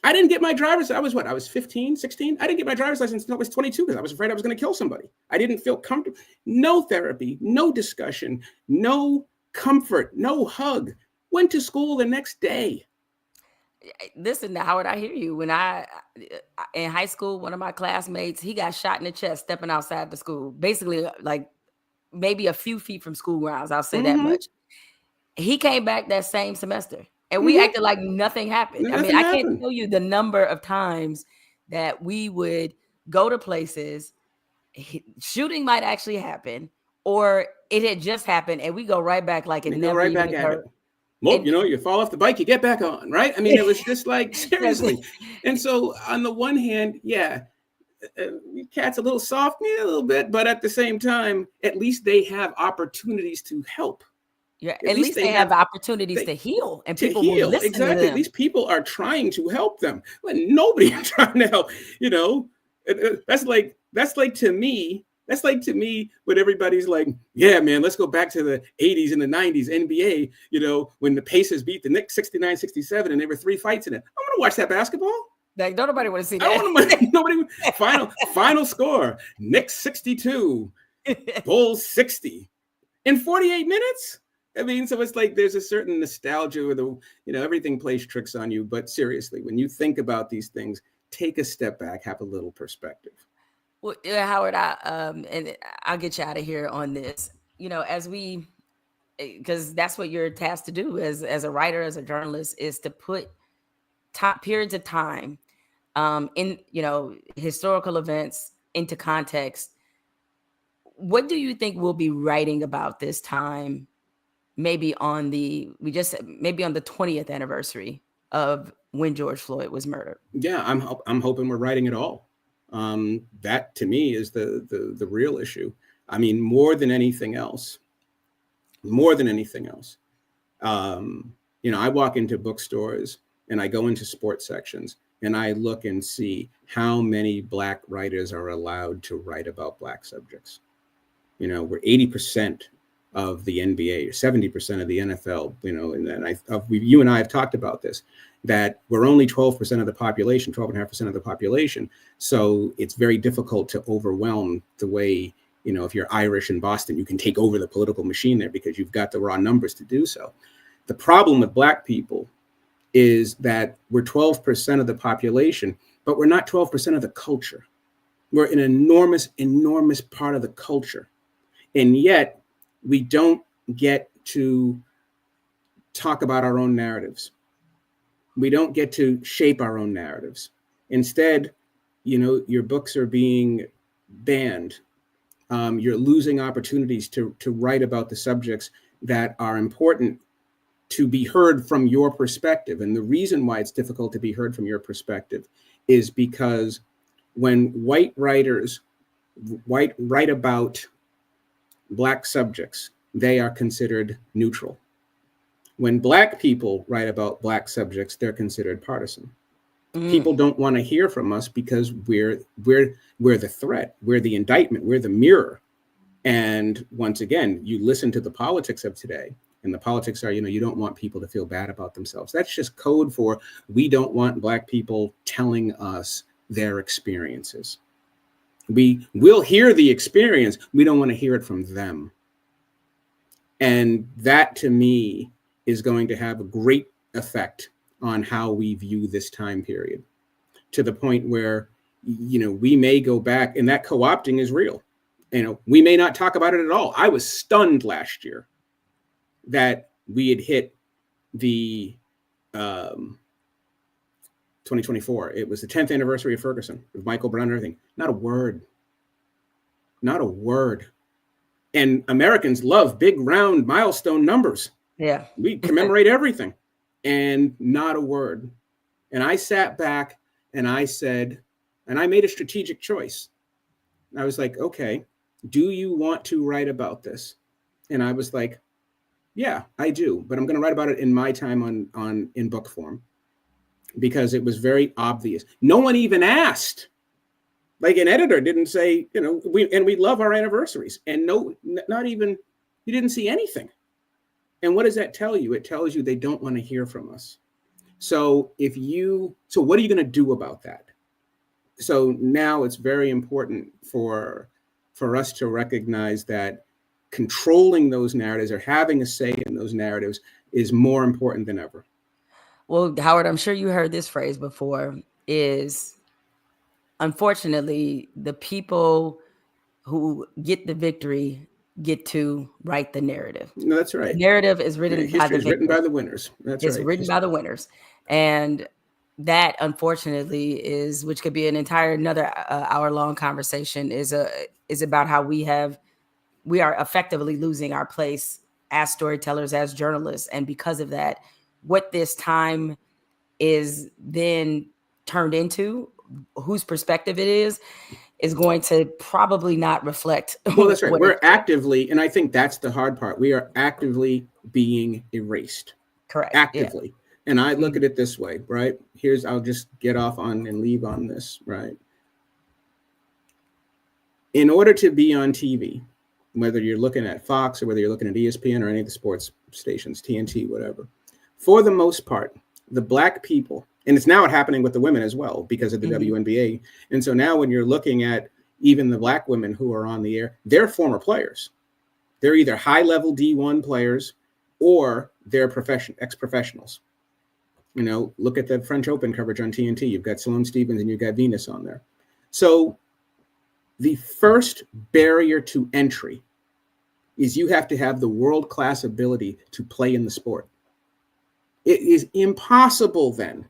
I didn't get my driver's. I was 15, 16. I didn't get my driver's license until I was 22 because I was afraid I was going to kill somebody. I didn't feel comfortable. No therapy, no discussion, no comfort, no hug. Went to school the next day. listen, Howard, I hear you. When I in high school, one of my classmates, he got shot in the chest stepping outside the school, basically like maybe a few feet from school grounds. I'll say that Mm-hmm. much. He came back that same semester, and we Mm-hmm. acted like nothing happened. I mean, Nothing I can't happened. tell you the number of times that we would go to places, shooting might actually happen, or it had just happened, and we go right back like it They go never right even back at it. occurred. Well, And you fall off the bike, you get back on, right? I mean, it was just like, that's seriously. And so on the one hand, yeah, cat's a little soft, yeah, a little bit, but at the same time, at least they have opportunities to help. yeah, At at least least they they have have opportunities they to heal, and to people will heal. listen to Exactly. At them. least people are trying to help them. But nobody trying to help, you know. That's like to me. That's like to me when everybody's like, yeah, man, let's go back to the 80s and the 90s NBA, when the Pacers beat the Knicks 69-67 and there were 3 fights in it. I want to watch that basketball. Like, don't nobody want to see I don't that. want to nobody final score, Knicks 62, Bulls 60 in 48 minutes. I mean, so it's like there's a certain nostalgia where everything plays tricks on you. But seriously, when you think about these things, take a step back, have a little perspective. Well, Howard, and I'll get you out of here on this. As we, because that's what you're tasked to do as a writer, as a journalist, is to put periods of time, in historical events into context. What do you think we'll be writing about this time? Maybe on the 20th anniversary of when George Floyd was murdered. Yeah, I'm hoping we're writing it all. That to me is the real issue. I mean, more than anything else. I walk into bookstores and I go into sports sections and I look and see how many Black writers are allowed to write about Black subjects. We're 80% of the NBA, 70% of the NFL, you and I have talked about this, that we're only 12% of the population, 12.5% of the population. So it's very difficult to overwhelm the way, if you're Irish in Boston, you can take over the political machine there because you've got the raw numbers to do so. The problem with Black people is that we're 12% of the population, but we're not 12% of the culture. We're an enormous, enormous part of the culture. And yet we don't get to talk about our own narratives. We don't get to shape our own narratives. Instead, your books are being banned. You're losing opportunities to write about the subjects that are important to be heard from your perspective. And the reason why it's difficult to be heard from your perspective is because when white writers write about Black subjects, they are considered neutral. When Black people write about Black subjects, they're considered partisan. People don't want to hear from us because we're the threat, we're the indictment, we're the mirror. And once again, you listen to the politics of today, and the politics are, you don't want people to feel bad about themselves. That's just code for we don't want Black people telling us their experiences. We will hear the experience. We don't want to hear it from them. And that to me is going to have a great effect on how we view this time period, to the point where, we may go back, and that co-opting is real. We may not talk about it at all. I was stunned last year that we had hit the 2024. It was the 10th anniversary of Ferguson, with Michael Brown and everything. Not a word. Not a word. And Americans love big, round milestone numbers. Yeah. We commemorate everything. And not a word. And I sat back and I said, and I made a strategic choice. I was like, okay, do you want to write about this? And I was like, yeah, I do. But I'm going to write about it in my time in book form, because it was very obvious. No one even asked. Like, an editor didn't say, we love our anniversaries, and not even, you didn't see anything. And what does that tell you? It tells you they don't want to hear from us. So what are you going to do about that? So now it's very important for us to recognize that controlling those narratives, or having a say in those narratives, is more important than ever. Well, Howard, I'm sure you heard this phrase before, is unfortunately the people who get the victory get to write the narrative. No, that's The right. narrative is written by History the is written by victors. the winners. That's It's right. written by the winners. And that unfortunately is, which could be an entire another hour-long conversation, is about how we are effectively losing our place as storytellers, as journalists. And because of that, what this time is then turned into, whose perspective it is going to probably not reflect Well, that's right. what it We're should. actively, and I think that's the hard part. We are actively being erased. Correct. Yeah. Actively. And I look Mhm. at it this way, right? I'll just get off on and leave on this, right? In order to be on TV, whether you're looking at Fox or whether you're looking at ESPN or any of the sports stations, TNT, whatever, for the most part, the Black people, and it's now happening with the women as well because of the WNBA. And so now when you're looking at even the Black women who are on the air, they're former players. They're either high-level D1 players or they're ex-professionals. You know, look at the French Open coverage on TNT. You've got Sloane Stephens and you've got Venus on there. So the first barrier to entry is you have to have the world-class ability to play in the sport. It is impossible then,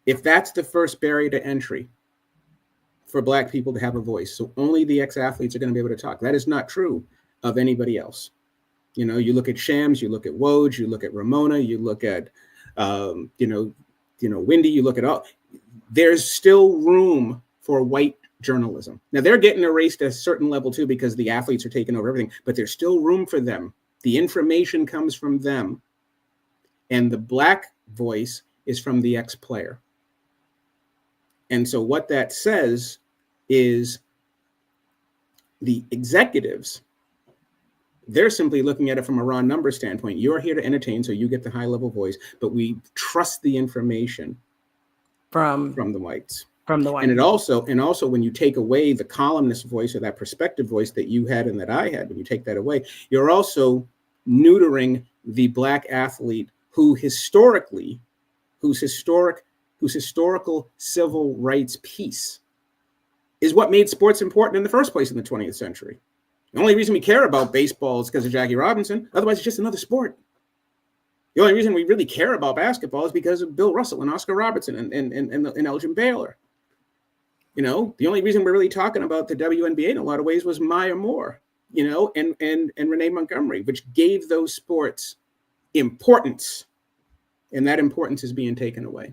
if that's the first barrier to entry, for Black people to have a voice. So only the ex-athletes are going to be able to talk. That is not true of anybody else. You know, you look at Shams, you look at Woj, you look at Ramona, you look at, Wendy, you look at all. There's still room for white journalism. Now they're getting erased at a certain level too because the athletes are taking over everything, but there's still room for them. The information comes from them. And the Black voice is from the ex-player. And so what that says is the executives, they're simply looking at it from a raw number standpoint. You're here to entertain, so you get the high-level voice, but we trust the information from the whites. From the white And people. also when you take away the columnist voice or that perspective voice that you had and that I had, when you take that away, you're also neutering the Black athlete whose historical civil rights piece is what made sports important in the first place in the 20th century. The only reason we care about baseball is because of Jackie Robinson. Otherwise, it's just another sport. The only reason we really care about basketball is because of Bill Russell and Oscar Robertson and Elgin Baylor. You know, the only reason we're really talking about the WNBA in a lot of ways was Maya Moore, you know, and Renee Montgomery, which gave those sports importance. And that importance is being taken away.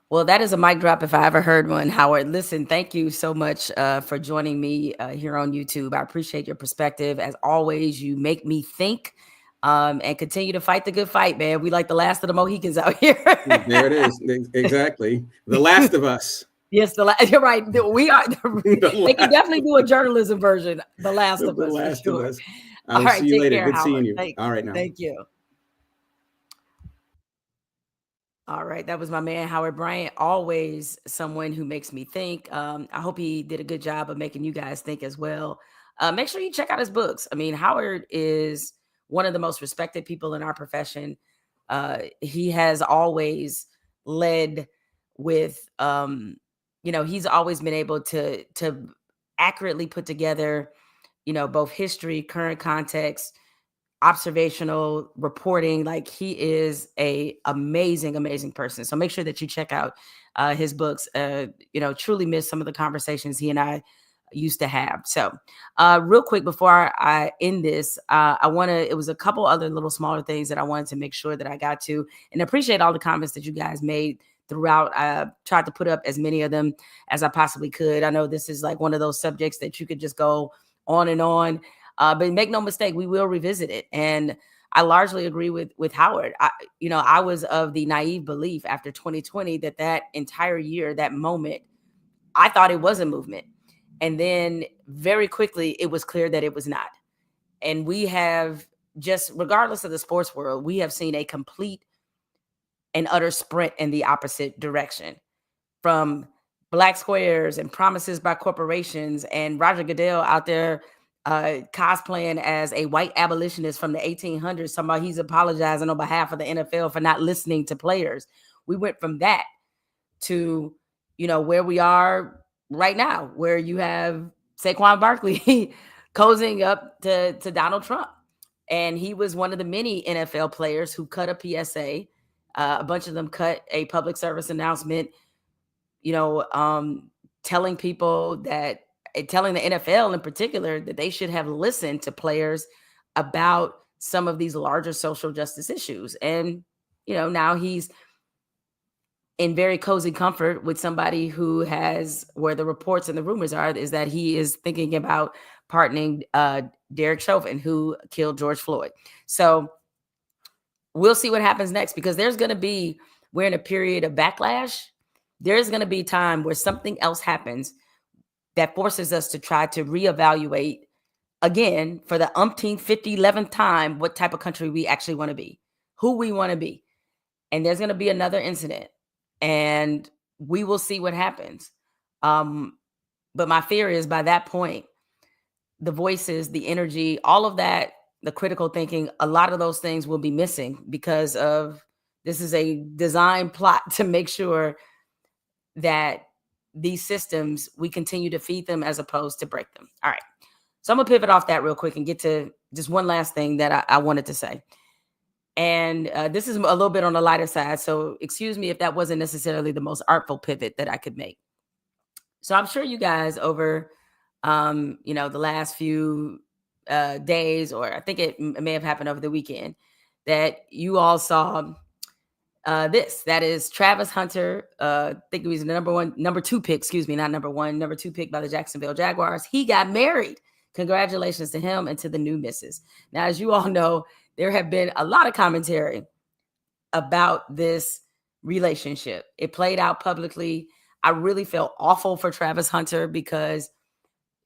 Well, that is a mic drop if I ever heard one, Howard. Listen, thank you so much for joining me here on YouTube. I appreciate your perspective. As always, you make me think and continue to fight the good fight, man. We like the last of the Mohicans out here. There it is. Exactly. The Last of Us. Yes, you're right. We are. They can definitely do a journalism version. The Last of Us. The Last for sure. of Us. I'll see you later. Good seeing you. All right now. Thank you. All right. That was my man, Howard Bryant. Always someone who makes me think. I hope he did a good job of making you guys think as well. Make sure you check out his books. I mean, Howard is one of the most respected people in our profession. He has always led with, he's always been able to accurately put together, both history, current context, observational reporting. Like, he is a amazing person. So make sure that you check out his books. Truly miss some of the conversations he and I used to have. So real quick before I end this, it was a couple other little smaller things that I wanted to make sure that I got to, and appreciate all the comments that you guys made throughout. I tried to put up as many of them as I possibly could. I know this is like one of those subjects that you could just go on and on. But make no mistake, we will revisit it. And I largely agree with Howard. I was of the naive belief after 2020 that entire year, that moment, I thought it was a movement. And then very quickly, it was clear that it was not. And we have just, regardless of the sports world, we have seen a complete and utter sprint in the opposite direction, from black squares and promises by corporations and Roger Goodell out there cosplaying as a white abolitionist from the 1800s, talking about he's apologizing on behalf of the NFL for not listening to players. We went from that to, where we are right now, where you have Saquon Barkley cozying up to Donald Trump. And he was one of the many NFL players who cut a PSA. A bunch of them cut a public service announcement, telling people that, telling the NFL in particular, that they should have listened to players about some of these larger social justice issues. And, now he's in very cozy comfort with somebody who has, where the reports and the rumors are, is that he is thinking about pardoning Derek Chauvin, who killed George Floyd. So we'll see what happens next, because we're in a period of backlash. There's going to be time where something else happens that forces us to try to reevaluate again for the umpteenth, 50, 11th time what type of country we actually want to be, who we want to be. And there's going to be another incident, and we will see what happens. But my fear is, by that point, the voices, the energy, all of that, the critical thinking, a lot of those things will be missing, because of this is a design plot to make sure that these systems, we continue to feed them as opposed to break them. All right. So I'm going to pivot off that real quick and get to just one last thing that I wanted to say. And this is a little bit on the lighter side, so excuse me if that wasn't necessarily the most artful pivot that I could make. So I'm sure you guys over, the last few days, or I think it may have happened over the weekend, that you all saw this. That is Travis Hunter. I think he was the number two pick by the Jacksonville Jaguars. He got married. Congratulations to him and to the new missus. Now, as you all know, there have been a lot of commentary about this relationship. It played out publicly. I really felt awful for Travis Hunter, because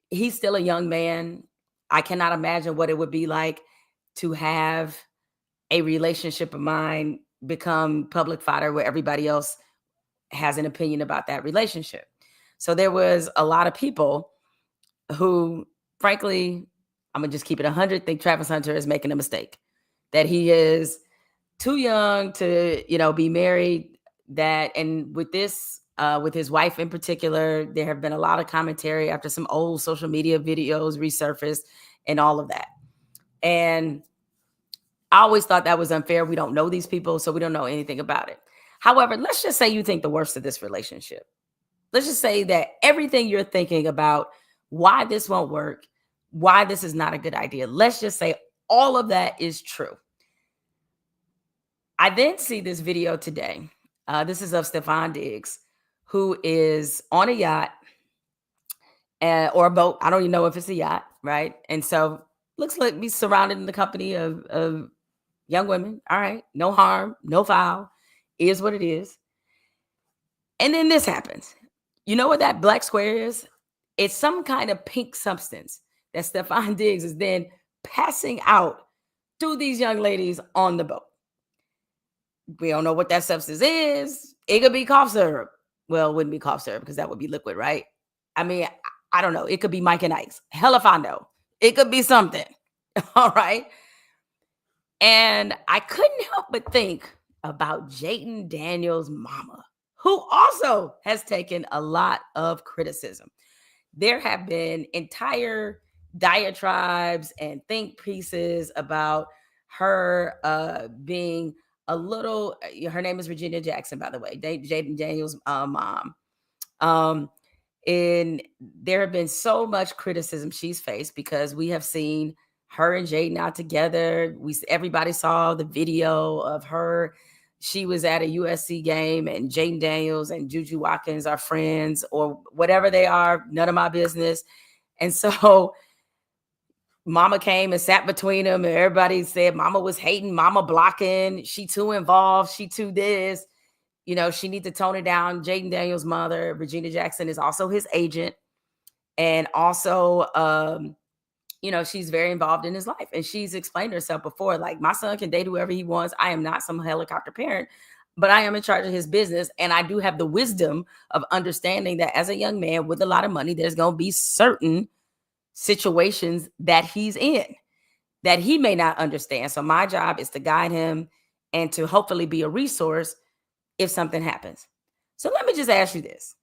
he's still a young man. I cannot imagine what it would be like to have a relationship of mine become public fodder where everybody else has an opinion about that relationship. So there was a lot of people who, frankly, I'm going to just keep it 100, think Travis Hunter is making a mistake, that he is too young to, be married. And with this, with his wife in particular, there have been a lot of commentary after some old social media videos resurfaced and all of that. And I always thought that was unfair. We don't know these people, so we don't know anything about it. However, let's just say you think the worst of this relationship. Let's just say that everything you're thinking about why this won't work, why this is not a good idea, let's just say all of that is true. I then see this video today. This is of Stephon Diggs, who is on a yacht or a boat. I don't even know if it's a yacht, right? And so looks like he's surrounded in the company of young women. All right, no harm, no foul, is what it is. And then this happens. You know what that black square is? It's some kind of pink substance that Stephon Diggs is then passing out to these young ladies on the boat. We don't know what that substance is. It could be cough syrup. Well, it wouldn't be cough syrup because that would be liquid, right? I mean, I don't know. It could be Mike and Ike's. Hell if I know. It could be something. All right. And I couldn't help but think about Jayden Daniels' mama, who also has taken a lot of criticism. There have been entire diatribes and think pieces about her being a little, her name is Regina Jackson, by the way, Jayden Daniels' mom. And there have been so much criticism she's faced because we have seen her and Jayden out together. Everybody saw the video of her. She was at a USC game and Jayden Daniels and Juju Watkins are friends or whatever they are, none of my business. And so Mama came and sat between them and everybody said Mama was hating, Mama blocking, she too involved, she too this. You know, she needs to tone it down. Jayden Daniels' mother, Regina Jackson, is also his agent. And also, she's very involved in his life. And she's explained herself before, like, my son can date whoever he wants. I am not some helicopter parent, but I am in charge of his business. And I do have the wisdom of understanding that as a young man with a lot of money, there's going to be certain situations that he's in that he may not understand. So my job is to guide him and to hopefully be a resource if something happens. So let me just ask you this.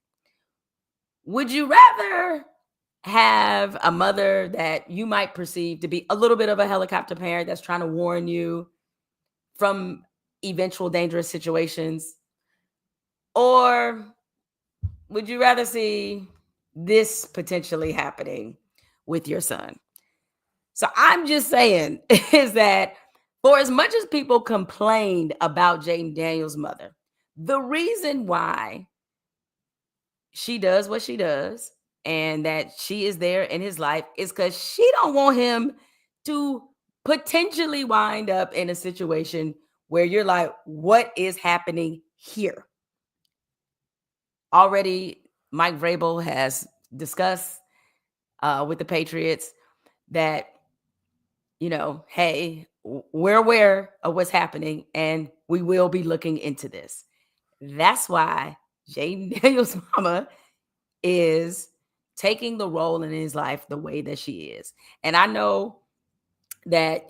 Would you rather have a mother that you might perceive to be a little bit of a helicopter parent that's trying to warn you from eventual dangerous situations? Or would you rather see this potentially happening with your son? So I'm just saying is that for as much as people complained about Jaden Daniels' mother, the reason why she does what she does and that she is there in his life is because she don't want him to potentially wind up in a situation where you're like, what is happening here? Already, Mike Vrabel has discussed with the Patriots that, hey, we're aware of what's happening and we will be looking into this. That's why Jaden Daniels' mama is taking the role in his life the way that she is. And I know that,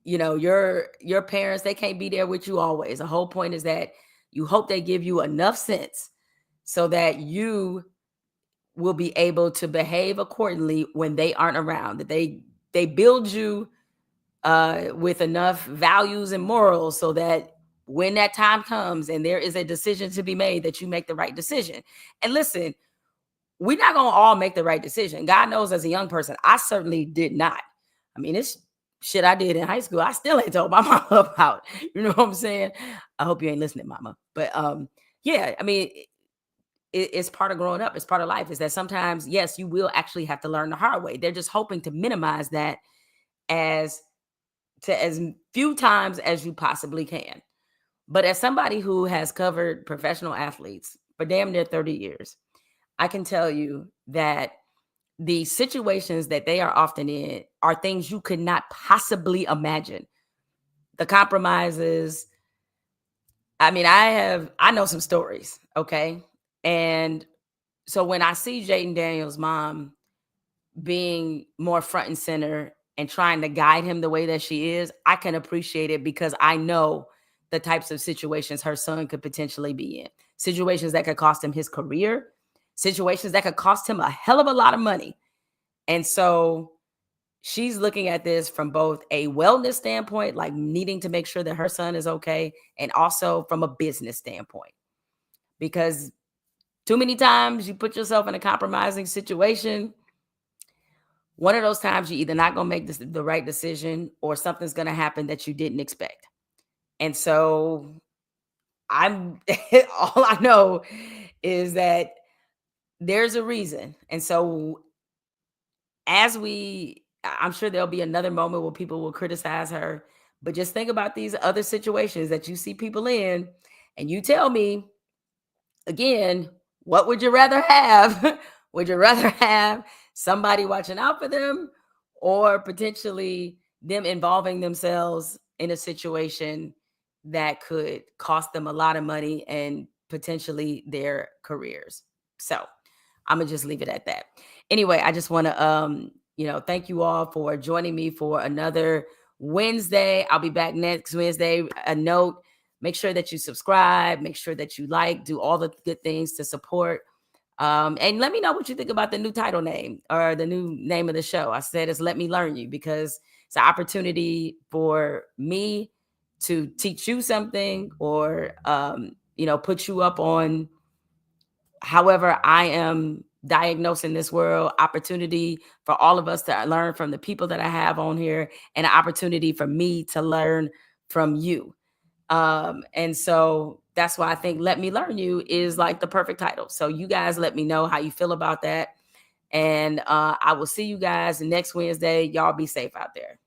your parents, they can't be there with you always. The whole point is that you hope they give you enough sense so that you will be able to behave accordingly when they aren't around, that they build you with enough values and morals so that when that time comes and there is a decision to be made, that you make the right decision. And listen, we're not going to all make the right decision. God knows, as a young person, I certainly did not. I mean, it's shit I did in high school, I still ain't told my mama about. You know what I'm saying? I hope you ain't listening, mama. But yeah, I mean, it's part of growing up. It's part of life, is that sometimes, yes, you will actually have to learn the hard way. They're just hoping to minimize that as few times as you possibly can. But as somebody who has covered professional athletes for damn near 30 years, I can tell you that the situations that they are often in are things you could not possibly imagine. The compromises. I mean, I know some stories, okay? And so when I see Jaden Daniels' mom being more front and center and trying to guide him the way that she is, I can appreciate it because I know the types of situations her son could potentially be in. Situations that could cost him his career, situations that could cost him a hell of a lot of money. And so she's looking at this from both a wellness standpoint, like needing to make sure that her son is okay, and also from a business standpoint. Because too many times you put yourself in a compromising situation, one of those times you're either not going to make the right decision or something's going to happen that you didn't expect. And so all I know is that there's a reason. And so I'm sure there'll be another moment where people will criticize her, but just think about these other situations that you see people in, and you tell me, again, what would you rather have? Would you rather have somebody watching out for them, or potentially them involving themselves in a situation that could cost them a lot of money and potentially their careers? So I'm gonna just leave it at that. Anyway, I just want to thank you all for joining me for another Wednesday. I'll be back next Wednesday. A note: make sure that you subscribe, make sure that you like, do all the good things to support. And let me know what you think about the new title name or the new name of the show. I said it's Let Me Learn You, because it's an opportunity for me to teach you something, or put you up on however I am diagnosing this world. Opportunity for all of us to learn from the people that I have on here, and an opportunity for me to learn from you. And so that's why I think Let Me Learn You is like the perfect title. So you guys let me know how you feel about that. And I will see you guys next Wednesday. Y'all be safe out there.